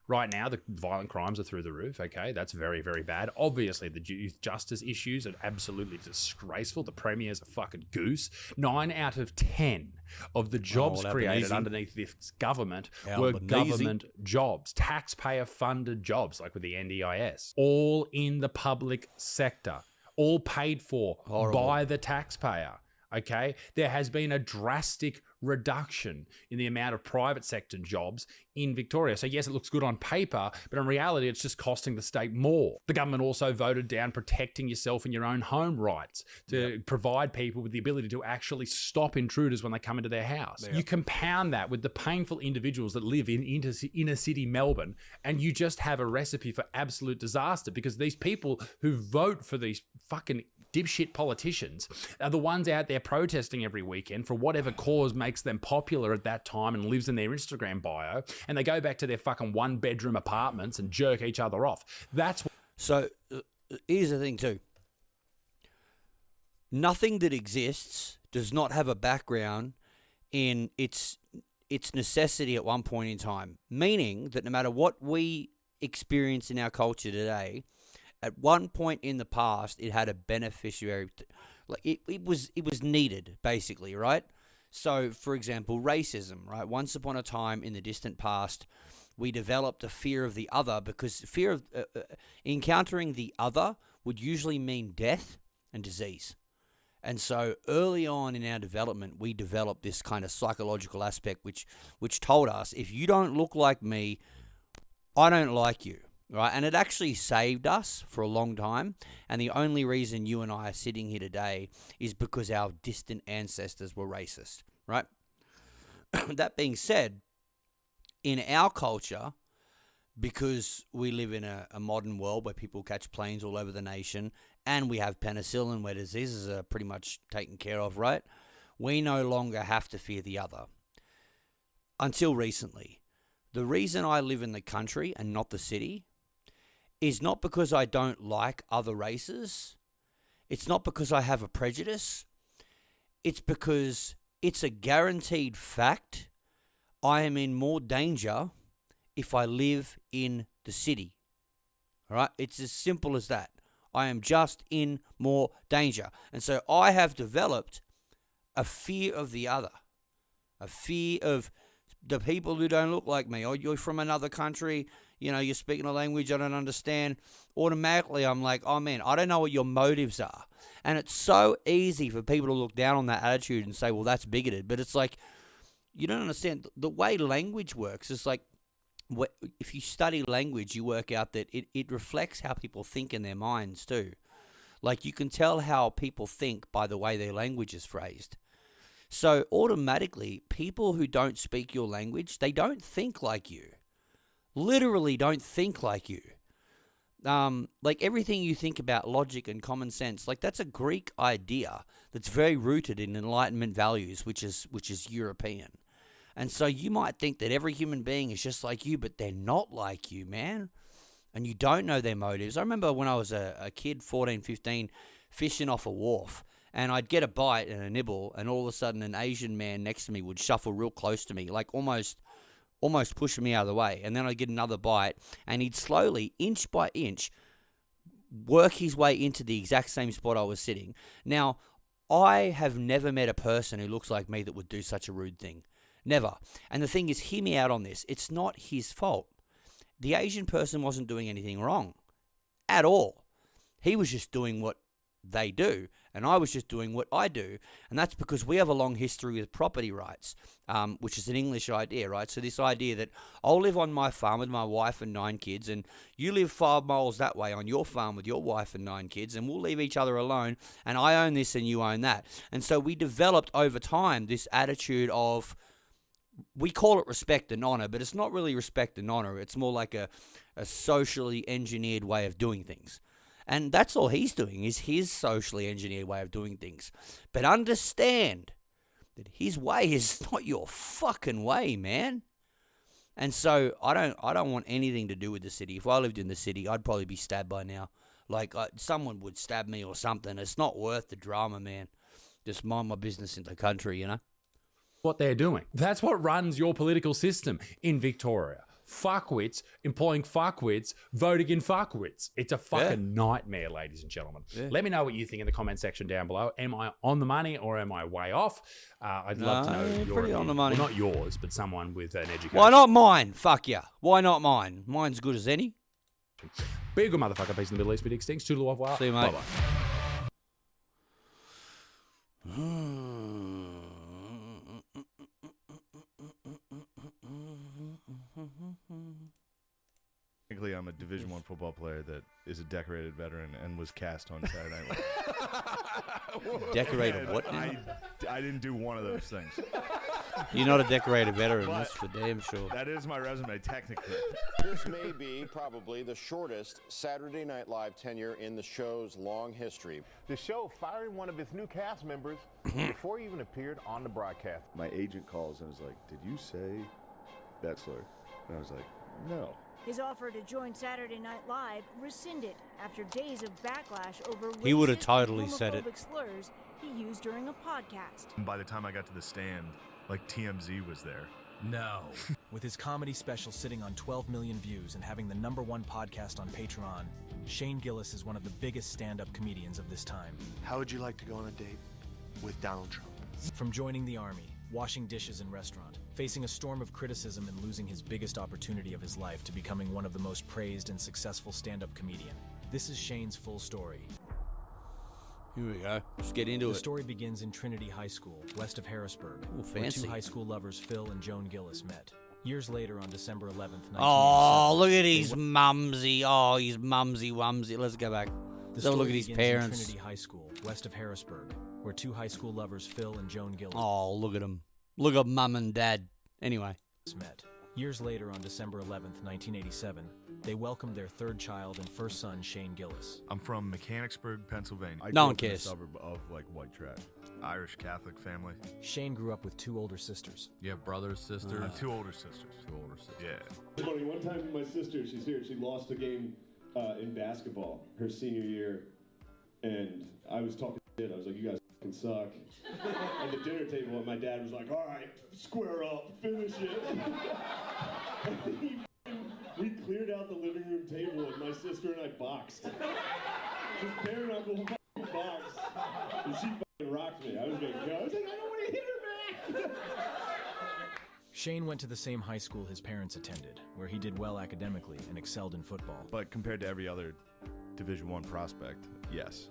Right now, the violent crimes are through the roof, okay? That's very, very bad. Obviously, the youth justice issues are absolutely disgraceful. The Premier's a fucking goose. 9 out of 10 of the jobs created underneath this government were government jobs, taxpayer-funded jobs, like with the NDIS, all in the public sector, all paid for by the taxpayer. Okay, there has been a drastic reduction in the amount of private sector jobs in Victoria. So yes, it looks good on paper, but in reality, it's just costing the state more. The government also voted down protecting yourself in your own home rights to provide people with the ability to actually stop intruders when they come into their house. You compound that with the painful individuals that live in inner city Melbourne, and you just have a recipe for absolute disaster, because these people who vote for these fucking dipshit politicians are the ones out there protesting every weekend for whatever cause makes them popular at that time and lives in their Instagram bio, and they go back to their fucking 1-bedroom apartments and jerk each other off. So here's the thing too. Nothing that exists does not have a background in its necessity at one point in time, meaning that no matter what we experience in our culture today, at one point in the past, it had a beneficiary, like it was needed, basically, right? So, for example, racism, right? Once upon a time in the distant past, we developed a fear of the other, because fear of encountering the other would usually mean death and disease. And so early on in our development, we developed this kind of psychological aspect, which told us, if you don't look like me, I don't like you. Right, and it actually saved us for a long time, and the only reason you and I are sitting here today is because our distant ancestors were racist, right? That being said, in our culture, because we live in a modern world where people catch planes all over the nation, and we have penicillin where diseases are pretty much taken care of, right? We no longer have to fear the other. Until recently. The reason I live in the country and not the city is not because I don't like other races. It's not because I have a prejudice. It's because it's a guaranteed fact I am in more danger if I live in the city. All right? It's as simple as that. I am just in more danger. And so I have developed a fear of the other, a fear of the people who don't look like me. Or you're from another country, you know, you're speaking a language I don't understand. Automatically, I'm like, oh man, I don't know what your motives are. And it's so easy for people to look down on that attitude and say, well, that's bigoted. But it's like, you don't understand. The way language works is like, if you study language, you work out that it reflects how people think in their minds too. Like, you can tell how people think by the way their language is phrased. So automatically, people who don't speak your language, they don't think like you. Literally don't think like you. Like everything you think about, logic and common sense, like that's a Greek idea that's very rooted in Enlightenment values, which is European. And so you might think that every human being is just like you, but they're not like you, man. And you don't know their motives. I remember when I was a kid, 14, 15, fishing off a wharf, and I'd get a bite and a nibble, and all of a sudden an Asian man next to me would shuffle real close to me, like almost pushing me out of the way. And then I'd get another bite, and he'd slowly, inch by inch, work his way into the exact same spot I was sitting. Now, I have never met a person who looks like me that would do such a rude thing. Never. And the thing is, hear me out on this. It's not his fault. The Asian person wasn't doing anything wrong at all. He was just doing what they do. And I was just doing what I do. And that's because we have a long history with property rights, which is an English idea, right? So this idea that I'll live on my farm with my wife and 9 kids, and you live 5 miles that way on your farm with your wife and 9 kids, and we'll leave each other alone, and I own this and you own that. And so we developed over time this attitude of, we call it respect and honor, but it's not really respect and honor. It's more like a socially engineered way of doing things. And that's all he's doing, is his socially engineered way of doing things. But understand that his way is not your fucking way, man. And so I don't want anything to do with the city. If I lived in the city, I'd probably be stabbed by now. Like, someone would stab me or something. It's not worth the drama, man. Just mind my business in the country, you know? What they're doing. That's what runs your political system in Victoria. Fuckwits employing fuckwits, voting in fuckwits. It's a fucking nightmare, ladies and gentlemen. Yeah. Let me know what you think in the comment section down below. Am I on the money or am I way off? I'd love to know your pretty opinion. on the money. Well, not yours, but someone with an education. Why not mine? Fuck ya. Why not mine? Mine's good as any. Be a good motherfucker. Peace in the Middle East. Be extinct. Toodle off. Wow. See you, mate. Bye-bye. Technically, I'm a Division I football player that is a decorated veteran and was cast on Saturday Night Live. Decorated what now? I didn't do one of those things. You're not a decorated veteran, that's for damn sure. That is my resume, technically. This may be probably the shortest Saturday Night Live tenure in the show's long history. The show firing one of its new cast members before he even appeared on the broadcast. My agent calls and was like, "Did you say that slur?" And I was like, "No." His offer to join Saturday Night Live rescinded after days of backlash over He would have racist totally and said it. homophobic slurs he used during a podcast. And by the time I got to the stand, like TMZ was there. No. With his comedy special sitting on 12 million views and having the #1 podcast on Patreon, Shane Gillis is one of the biggest stand-up comedians of this time. How would you like to go on a date with Donald Trump? From joining the army, washing dishes in restaurant, facing a storm of criticism and losing his biggest opportunity of his life to becoming one of the most praised and successful stand-up comedian. This is Shane's full story. Here we go. Let's get into it. The story begins in Trinity High School, west of Harrisburg, Ooh, where fancy. 2 high school lovers, Phil and Joan Gillis, met. Years later, on December 11th, 1987... Oh, look at his mumsy. Oh, he's mumsy-wumsy. Let's go back. The Let's have a look story at his begins in parents. Trinity High School, west of Harrisburg, where 2 high school lovers, Phil and Joan Gillis, Oh, look at him. Look at mum and dad. Anyway. met. Years later, on December 11th, 1987, they welcomed their 3rd child and first son, Shane Gillis. I'm from Mechanicsburg, Pennsylvania. No I grew one up in a cares. suburb of like white trash. Irish Catholic family. Shane grew up with 2 older sisters. You have brothers, sisters? I have 2 older sisters. 2 older sisters. Yeah. It's funny, one time my sister, she's here, she lost a game in basketball her senior year, and I was talking shit. I was like, "You guys fucking suck." At the dinner table, and my dad was like, "All right, square up, finish it." We cleared out the living room table, and my sister and I boxed. Just bare knuckle fucking box. And she fucking rocked me. I was gonna go. I was like, "I don't want to hit her back." Shane went to the same high school his parents attended, where he did well academically and excelled in football. But compared to every other Division I prospect, yes.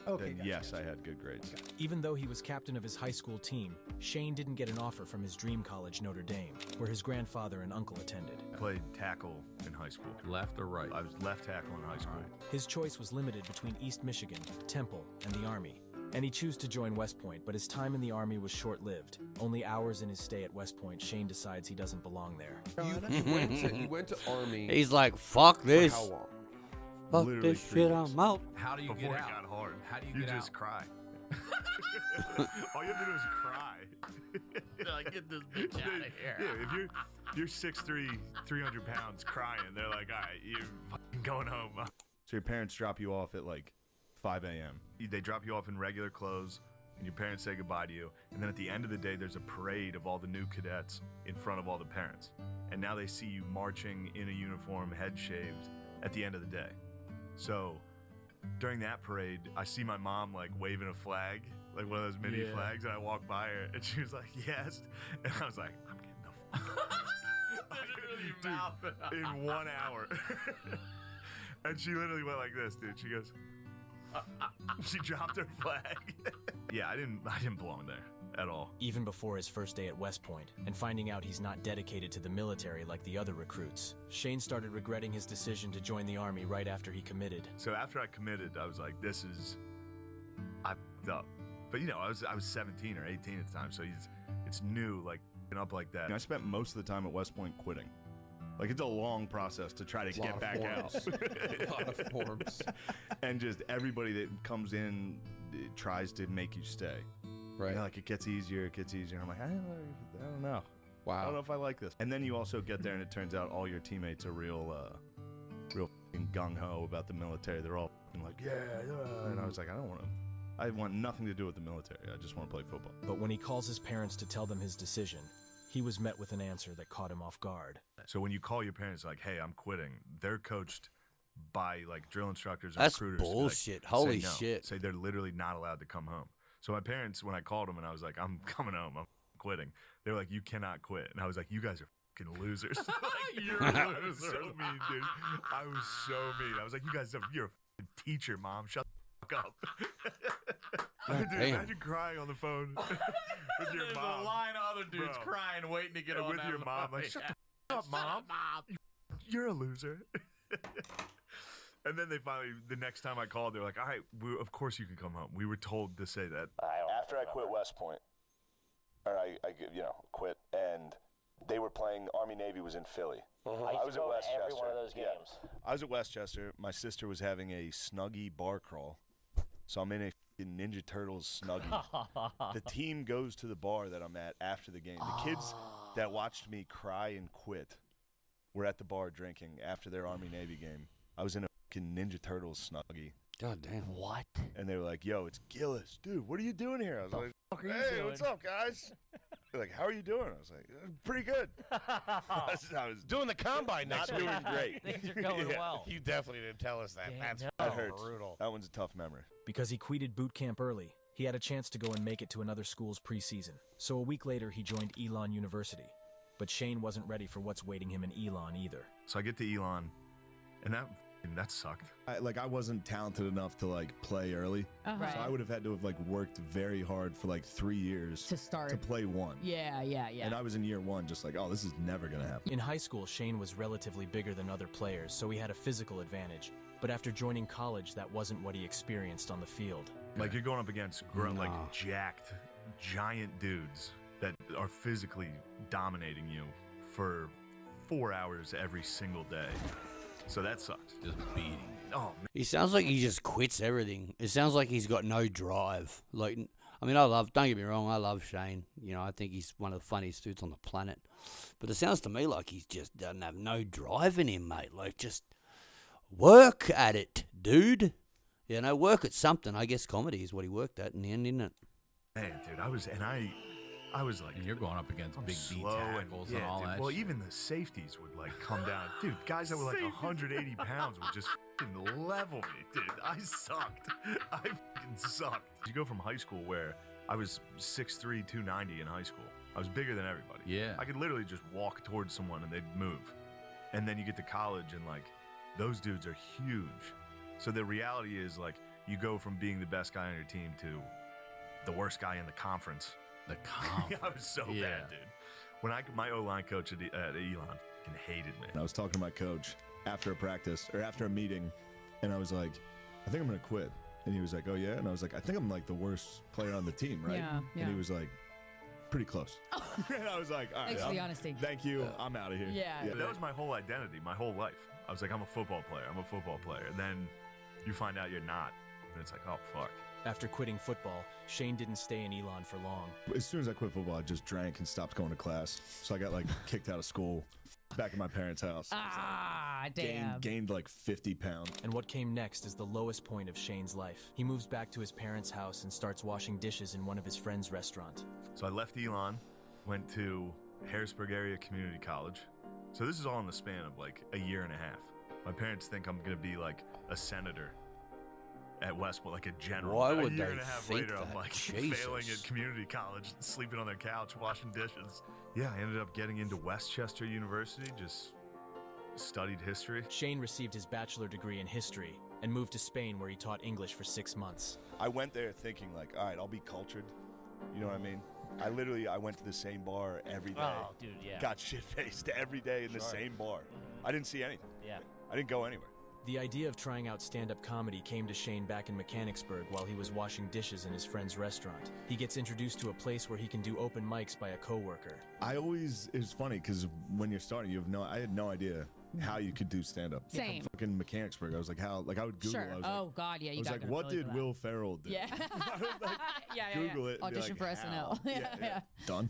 Okay, Then gotcha, yes, I had good grades. Even though he was captain of his high school team, Shane didn't get an offer from his dream college, Notre Dame, where his grandfather and uncle attended. Played tackle in high school. Left or right? I was left tackle in high school. His choice was limited between East Michigan, Temple, and the Army. And he chose to join West Point, but his time in the Army was short-lived. Only hours in his stay at West Point, Shane decides he doesn't belong there. You went to Army. He's like, fuck this. For how long? Fuck Literally this 3 shit, weeks. I'm out. How do you Before get it out? got hard. How do you You get just out? cry. All you have to do is cry. Like, get this bitch out of here. Yeah, if you're 6'3", 300 pounds crying, they're like, all right, you're fucking going home. So your parents drop you off at like 5 a.m. They drop you off in regular clothes, and your parents say goodbye to you. And then at the end of the day, there's a parade of all the new cadets in front of all the parents. And now they see you marching in a uniform, head shaved, at the end of the day. So during that parade, I see my mom like waving a flag, like one of those mini flags, and I walk by her, and she was like, "Yes," and I was like, "I'm getting the fuck out." Dude, in 1 hour. And she literally went like this, dude. She goes, She dropped her flag. Yeah, I didn't belong there at all. Even before his first day at West Point, and finding out he's not dedicated to the military like the other recruits, Shane started regretting his decision to join the Army right after he committed. So after I committed, I was like, I f***ed up. But you know, I was 17 or 18 at the time, so it's new, like up like that. I spent most of the time at West Point quitting. Like, it's a long process to try to get back out. A lot of forms. And just everybody that comes in tries to make you stay. Right. You know, like, it gets easier. I'm like, I don't know. Wow. I don't know if I like this. And then you also get there, and it turns out all your teammates are real gung-ho about the military. They're all like, yeah. And I was like, I want nothing to do with the military. I just want to play football. But when he calls his parents to tell them his decision, he was met with an answer that caught him off guard. So when you call your parents like, hey, I'm quitting, they're coached by like drill instructors and That's recruiters. to be bullshit. Like, Holy say no. shit. Say they're literally not allowed to come home. So my parents, when I called them and I was like, I'm coming home, I'm quitting, they were like, you cannot quit. And I was like, you guys are fucking losers. Like, you're a loser. So mean, dude. I was so mean. I was like, you're a fucking teacher, Mom. Shut the fuck up. Dude, imagine crying on the phone with your There's mom. a line of other dudes Bro. crying, waiting to get on with that your mom. Like, shut the up, Mom. You're a loser. And then they finally, the next time I called, they were like, all right, of course you can come home. We were told to say that. After I quit West Point, or I quit, and they were playing, Army-Navy was in Philly. I was at Westchester. Every one of those games. Yeah. I was at Westchester. My sister was having a Snuggie bar crawl. So I'm in a f***ing Ninja Turtles Snuggie. The team goes to the bar that I'm at after the game. The kids that watched me cry and quit were at the bar drinking after their Army-Navy game. I was in a f***ing Ninja Turtles Snuggie. God damn. What? And they were like, yo, it's Gillis. Dude, what are you doing here? I was like, hey, what's up, guys? They're like, how are you doing? I was like, pretty good. I was Doing the combine not next doing week. great. Things are going well. You definitely didn't tell us that. Damn, That's That hurts. brutal. That one's a tough memory. Because he quitted boot camp early, he had a chance to go and make it to another school's preseason. So a week later, he joined Elon University. But Shane wasn't ready for what's waiting him in Elon either. So I get to Elon, and that sucked. I wasn't talented enough to play early. Uh-huh. So I would have had to have worked very hard for 3 years To start. to play one. Yeah. And I was in year one just oh, this is never going to happen. In high school, Shane was relatively bigger than other players, so he had a physical advantage. But after joining college, that wasn't what he experienced on the field. Like, you're going up against jacked, giant dudes that are physically dominating you for 4 hours every single day. So that sucks. Just beating. Oh, man. He sounds like he just quits everything. It sounds like he's got no drive. Don't get me wrong, I love Shane. I think he's one of the funniest dudes on the planet. But it sounds to me like he just doesn't have no drive in him, mate. Just work at it, dude. Work at something. I guess comedy is what he worked at in the end, isn't it? Man, dude, I was like, And you're going up against big D slow tackles and all dude. that Well, shit. even the safeties would come down. Dude, guys that were 180 pounds would just fucking level me, dude. I sucked. I fucking sucked. You go from high school where I was 6'3", 290 in high school. I was bigger than everybody. Yeah. I could literally just walk towards someone and they'd move. And then you get to college and those dudes are huge. So the reality is you go from being the best guy on your team to the worst guy in the conference. The conference. I was so bad, dude. When my O-line coach at Elon fucking hated me. I was talking to my coach after a practice or after a meeting, and I was like, I think I'm going to quit. And he was like, oh, yeah? And I was like, I think I'm the worst player on the team, right? Yeah. And he was like, pretty close. And I was like, all right. Thanks for the honesty. Thank you. I'm out of here. Yeah. But that was my whole identity, my whole life. I was like, I'm a football player. I'm a football player. And then you find out you're not. And it's like, oh, fuck. After quitting football, Shane didn't stay in Elon for long. As soon as I quit football, I just drank and stopped going to class. So I got kicked out of school, back at my parents' house. Damn. Gained 50 pounds. And what came next is the lowest point of Shane's life. He moves back to his parents' house and starts washing dishes in one of his friends' restaurants. So I left Elon, went to Harrisburg Area Community College. So this is all in the span of a year and a half. My parents think I'm going to be a senator at Westport, a general. Why a would year they and a half think later, that? I'm Jesus. failing at community college, sleeping on their couch, washing dishes. Yeah, I ended up getting into Westchester University, just studied history. Shane received his bachelor degree in history, and moved to Spain where he taught English for 6 months. I went there thinking like, all right, I'll be cultured. You know what I mean? I went to the same bar every day. Oh, dude, yeah. Got shit-faced every day in the same bar. I didn't see anything. Yeah. I didn't go anywhere. The idea of trying out stand-up comedy came to Shane back in Mechanicsburg while he was washing dishes in his friend's restaurant. He gets introduced to a place where he can do open mics by a coworker. It's funny because when you're starting, I had no idea how you could do stand-up. Same. From fucking Mechanicsburg. I was like, I would Google. Sure. I was Oh, like, God, yeah, you I was got like, gonna what Philly did for that. Will Ferrell do? Yeah. Google it. And be Audition like, for how? SNL. Yeah. Done.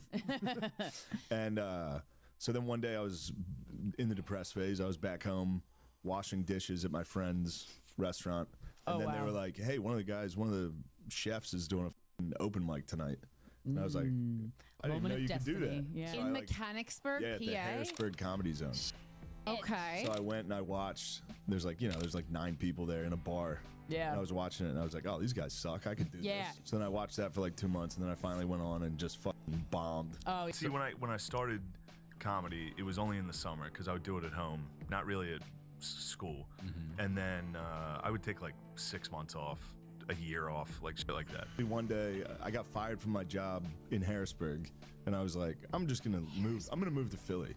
And so then one day I was in the depressed phase. I was back home washing dishes at my friend's restaurant. And then they were like, hey, one of the chefs is doing an open mic tonight. And I was like, I didn't know you could do that. Yeah. So In I, Mechanicsburg, yeah, at the PA? Harrisburg Comedy Zone. Okay. So I went and I watched. There's like 9 people there in a bar. Yeah. And I was watching it and I was like, oh, these guys suck. I could do Yeah. this. So then I watched that for like 2 months and then I finally went on and just fucking bombed. Oh, See, when I started comedy, it was only in the summer because I would do it at home, not really at school. And then I would take like 6 months off, a year off, like shit like that. One day I got fired from my job in Harrisburg and I was like, I'm gonna move to Philly.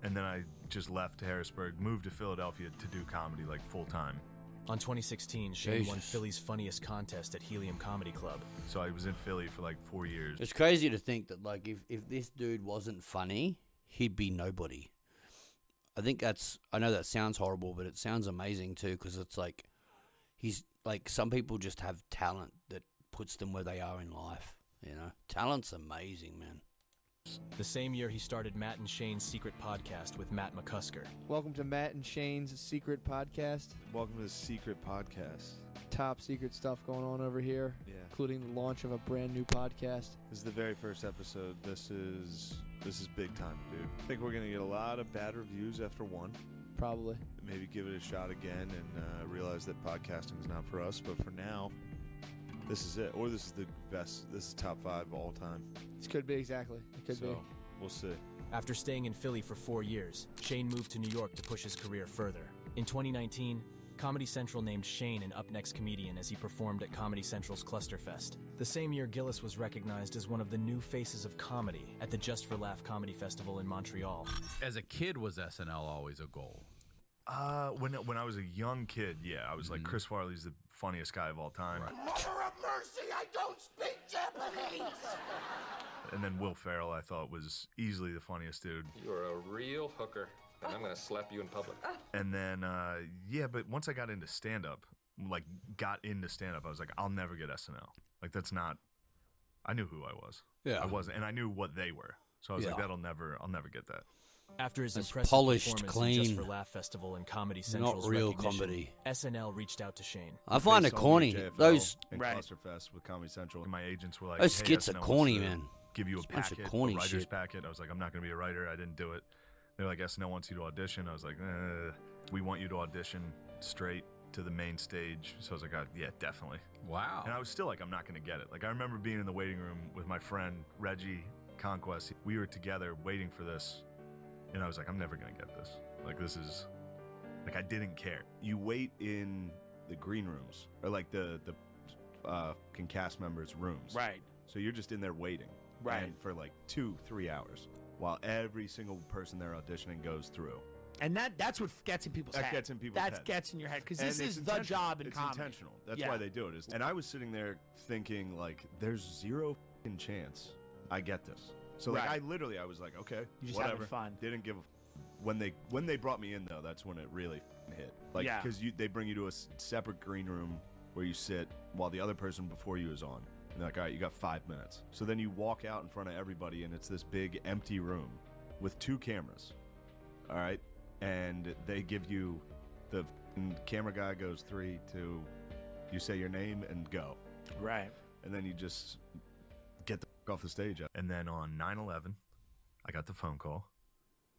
And then I just left Harrisburg, moved to Philadelphia to do comedy like full time. On 2016, Shane won Philly's funniest contest at Helium Comedy Club. So I was in Philly for like 4 years. It's crazy to think that like if this dude wasn't funny, he'd be nobody. I know that sounds horrible, but it sounds amazing too, because it's like he's like, some people just have talent that puts them where they are in life. You know, talent's amazing, man. The same year, he started Matt and Shane's secret podcast with Matt McCusker. Welcome to Matt and Shane's secret podcast. Welcome to the secret podcast. Top secret stuff going on over here, including the launch of a brand new podcast. This is the very first episode. This is big time, dude. I think we're gonna get a lot of bad reviews after one. Probably. Maybe give it a shot again and realize that podcasting is not for us. But for now, this is it. Or this is the best. This is top 5 all time. This could be exactly. It could be. We'll see. After staying in Philly for 4 years, Shane moved to New York to push his career further. In 2019, Comedy Central named Shane an Up Next comedian as he performed at Comedy Central's Clusterfest. The same year, Gillis was recognized as one of the new faces of comedy at the Just for Laugh Comedy Festival in Montreal. As a kid, was SNL always a goal? When I was a young kid, I was like, Chris Farley's the funniest guy of all time. Mother of mercy, I don't speak Japanese! And then Will Ferrell, I thought, was easily the funniest dude. You're a real hooker, and I'm gonna slap you in public. And then, but once I got into stand-up, I was like, I'll never get SNL. Like, that's not, I knew who I was. Yeah. I wasn't, and I knew what they were. So I was like, I'll never get that. After his That's impressive polished, performance clean. in Just for Laugh Festival and Comedy Central's Not real recognition, comedy. SNL reached out to Shane. I find it corny. Those and Clusterfest with Comedy Central. And my agents were like, those hey, skits are SNL corny, wants to man. Give you a It's a bunch of packet, corny a writer's shit. packet. I was like, I'm not going to be a writer. I didn't do it. They're like, SNL wants you to audition. I was like, we want you to audition straight to the main stage. So I was like, yeah, definitely. Wow. And I was still like, I'm not going to get it. Like, I remember being in the waiting room with my friend, Reggie Conquest. We were together waiting for this. And I was like, I'm never going to get this. Like, this is, like, I didn't care. You wait in the green rooms, or like the cast members' rooms. Right. So you're just in there waiting. Right. And for like 2-3 hours while every single person there auditioning goes through. And that's what gets in people's head. That gets in people's head. That gets in your head, because And this it's is the job in it's comedy. intentional. That's why they do it. And I was sitting there thinking, like, there's zero chance I get this. So like, Right. I was like, okay, You just whatever. having fun. Didn't give a when they brought me in though, that's when it really hit. Like, Yeah. because they bring you to a separate green room where you sit while the other person before you is on. And they're like, all right, you got 5 minutes. So then you walk out in front of everybody, and it's this big empty room with 2 cameras. All right, and they give you the camera guy goes 3, 2, you say your name and go. Right. And then you just get the off the stage. And then on 9/11, I got the phone call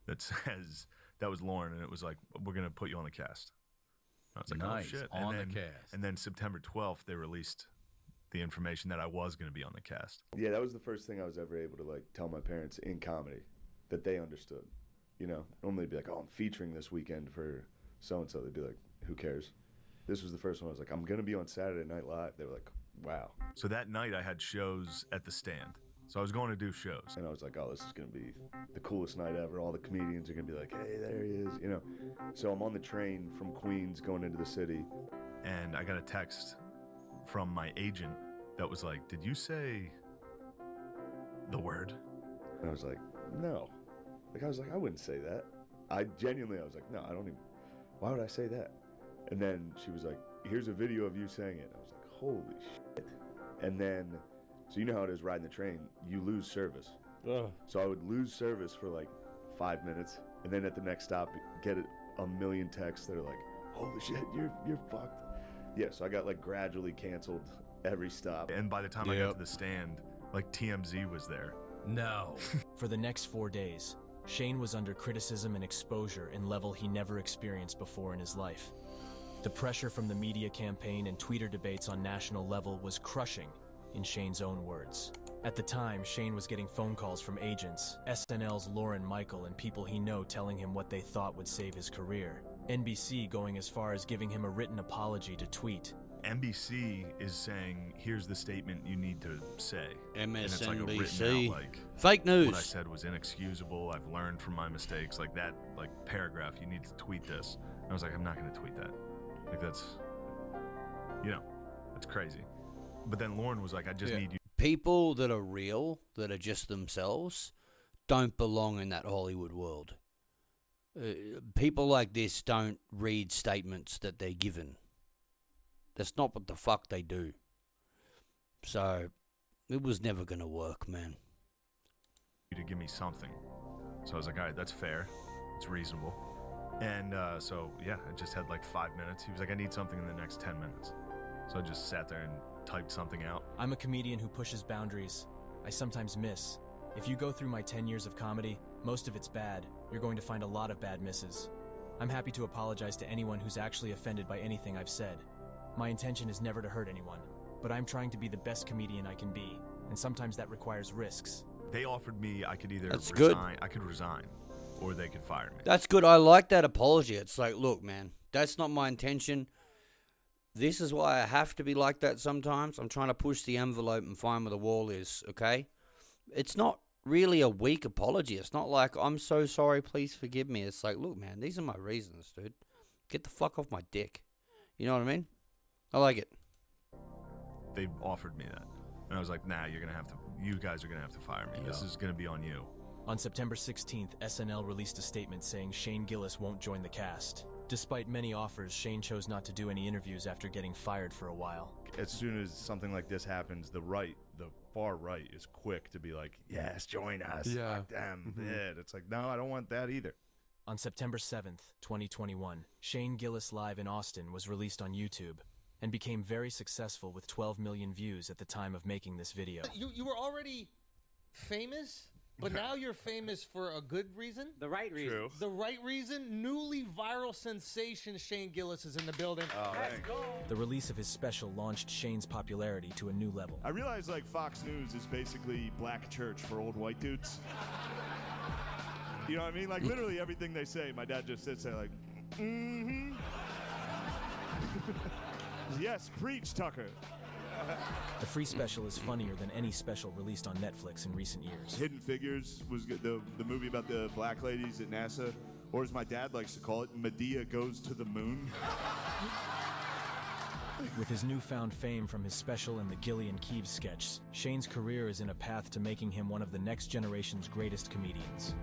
that says that was Lauren, and it was like, we're gonna put you on the cast. I was like, Nice, oh shit, on the and then, cast. And then September 12th, they released the information that I was gonna be on the cast. Yeah, that was the first thing I was ever able to like tell my parents in comedy that they understood. You know, normally they'd be like, "Oh, I'm featuring this weekend for so and so." They'd be like, "Who cares?" This was the first one. I was like, I'm going to be on Saturday Night Live. They were like, wow. So that night I had shows at the Stand. So I was going to do shows. And I was like, oh, this is going to be the coolest night ever. All the comedians are going to be like, hey, there he is, you know. So I'm on the train from Queens going into the city. And I got a text from my agent that was like, did you say the word? And I was like, no. Like, I was like, I wouldn't say that. I was like, no, I don't even, why would I say that? And then she was like, here's a video of you saying it. I was like, holy shit. And then, so you know how it is riding the train, you lose service. Ugh. So I would lose service for like 5 minutes, and then at the next stop, get a million texts that are like, holy shit, you're fucked. Yeah, so I got like gradually canceled every stop. And by the time I got to the Stand, like TMZ was there. No. For the next 4 days, Shane was under criticism and exposure in level he never experienced before in his life. The pressure from the media campaign and Twitter debates on national level was crushing, in Shane's own words. At the time, Shane was getting phone calls from agents, SNL's Lauren Michael, and people he knew telling him what they thought would save his career. NBC going as far as giving him a written apology to tweet. NBC is saying, here's the statement you need to say. MSNBC. And it's like a written out, like, fake news. What I said was inexcusable. I've learned from my mistakes. Like that, like paragraph, you need to tweet this. And I was like, I'm not going to tweet that. Like that's, you know, that's crazy. But then Lauren was like, I just need you. People that are real, that are just themselves, don't belong in that Hollywood world. People like this don't read statements that they're given. That's not what the fuck they do. So, it was never going to work, man. To give me something. So I was like, all right, that's fair. It's reasonable. And so, yeah, I just had like 5 minutes. He was like, I need something in the next 10 minutes. So I just sat there and typed something out. I'm a comedian who pushes boundaries. I sometimes miss. If you go through my 10 years of comedy, most of it's bad. You're going to find a lot of bad misses. I'm happy to apologize to anyone who's actually offended by anything I've said. My intention is never to hurt anyone, but I'm trying to be the best comedian I can be, and sometimes that requires risks. They offered me I could either That's resign, good. I could resign, or they could fire me. That's good. I like that apology. It's like, look, man, that's not my intention. This is why I have to be like that sometimes. I'm trying to push the envelope and find where the wall is, okay? It's not really a weak apology. It's not like, I'm so sorry, please forgive me. It's like, look, man, these are my reasons, dude. Get the fuck off my dick. You know what I mean? I like it. They offered me that. And I was like, nah, you guys are going to have to fire me. This is going to be on you. On September 16th, SNL released a statement saying Shane Gillis won't join the cast. Despite many offers, Shane chose not to do any interviews after getting fired for a while. As soon as something like this happens, the far right is quick to be like, yes, join us. Yeah. Fuck them. Yeah. It's like, no, I don't want that either. On September 7th, 2021, Shane Gillis Live in Austin was released on YouTube and became very successful with 12 million views at the time of making this video. You were already famous, but now you're famous for a good reason? The right reason. True. The right reason? Newly viral sensation Shane Gillis is in the building. Oh, Let's go. The release of his special launched Shane's popularity to a new level. I realize like Fox News is basically black church for old white dudes. You know what I mean? Like literally everything they say, my dad just sits there like, mm-hmm. Yes, preach, Tucker. The free special is funnier than any special released on Netflix in recent years. Hidden Figures was good, the movie about the black ladies at NASA, or as my dad likes to call it, Medea Goes to the Moon. With his newfound fame from his special and the Gillian Keeves sketch, Shane's career is in a path to making him one of the next generation's greatest comedians.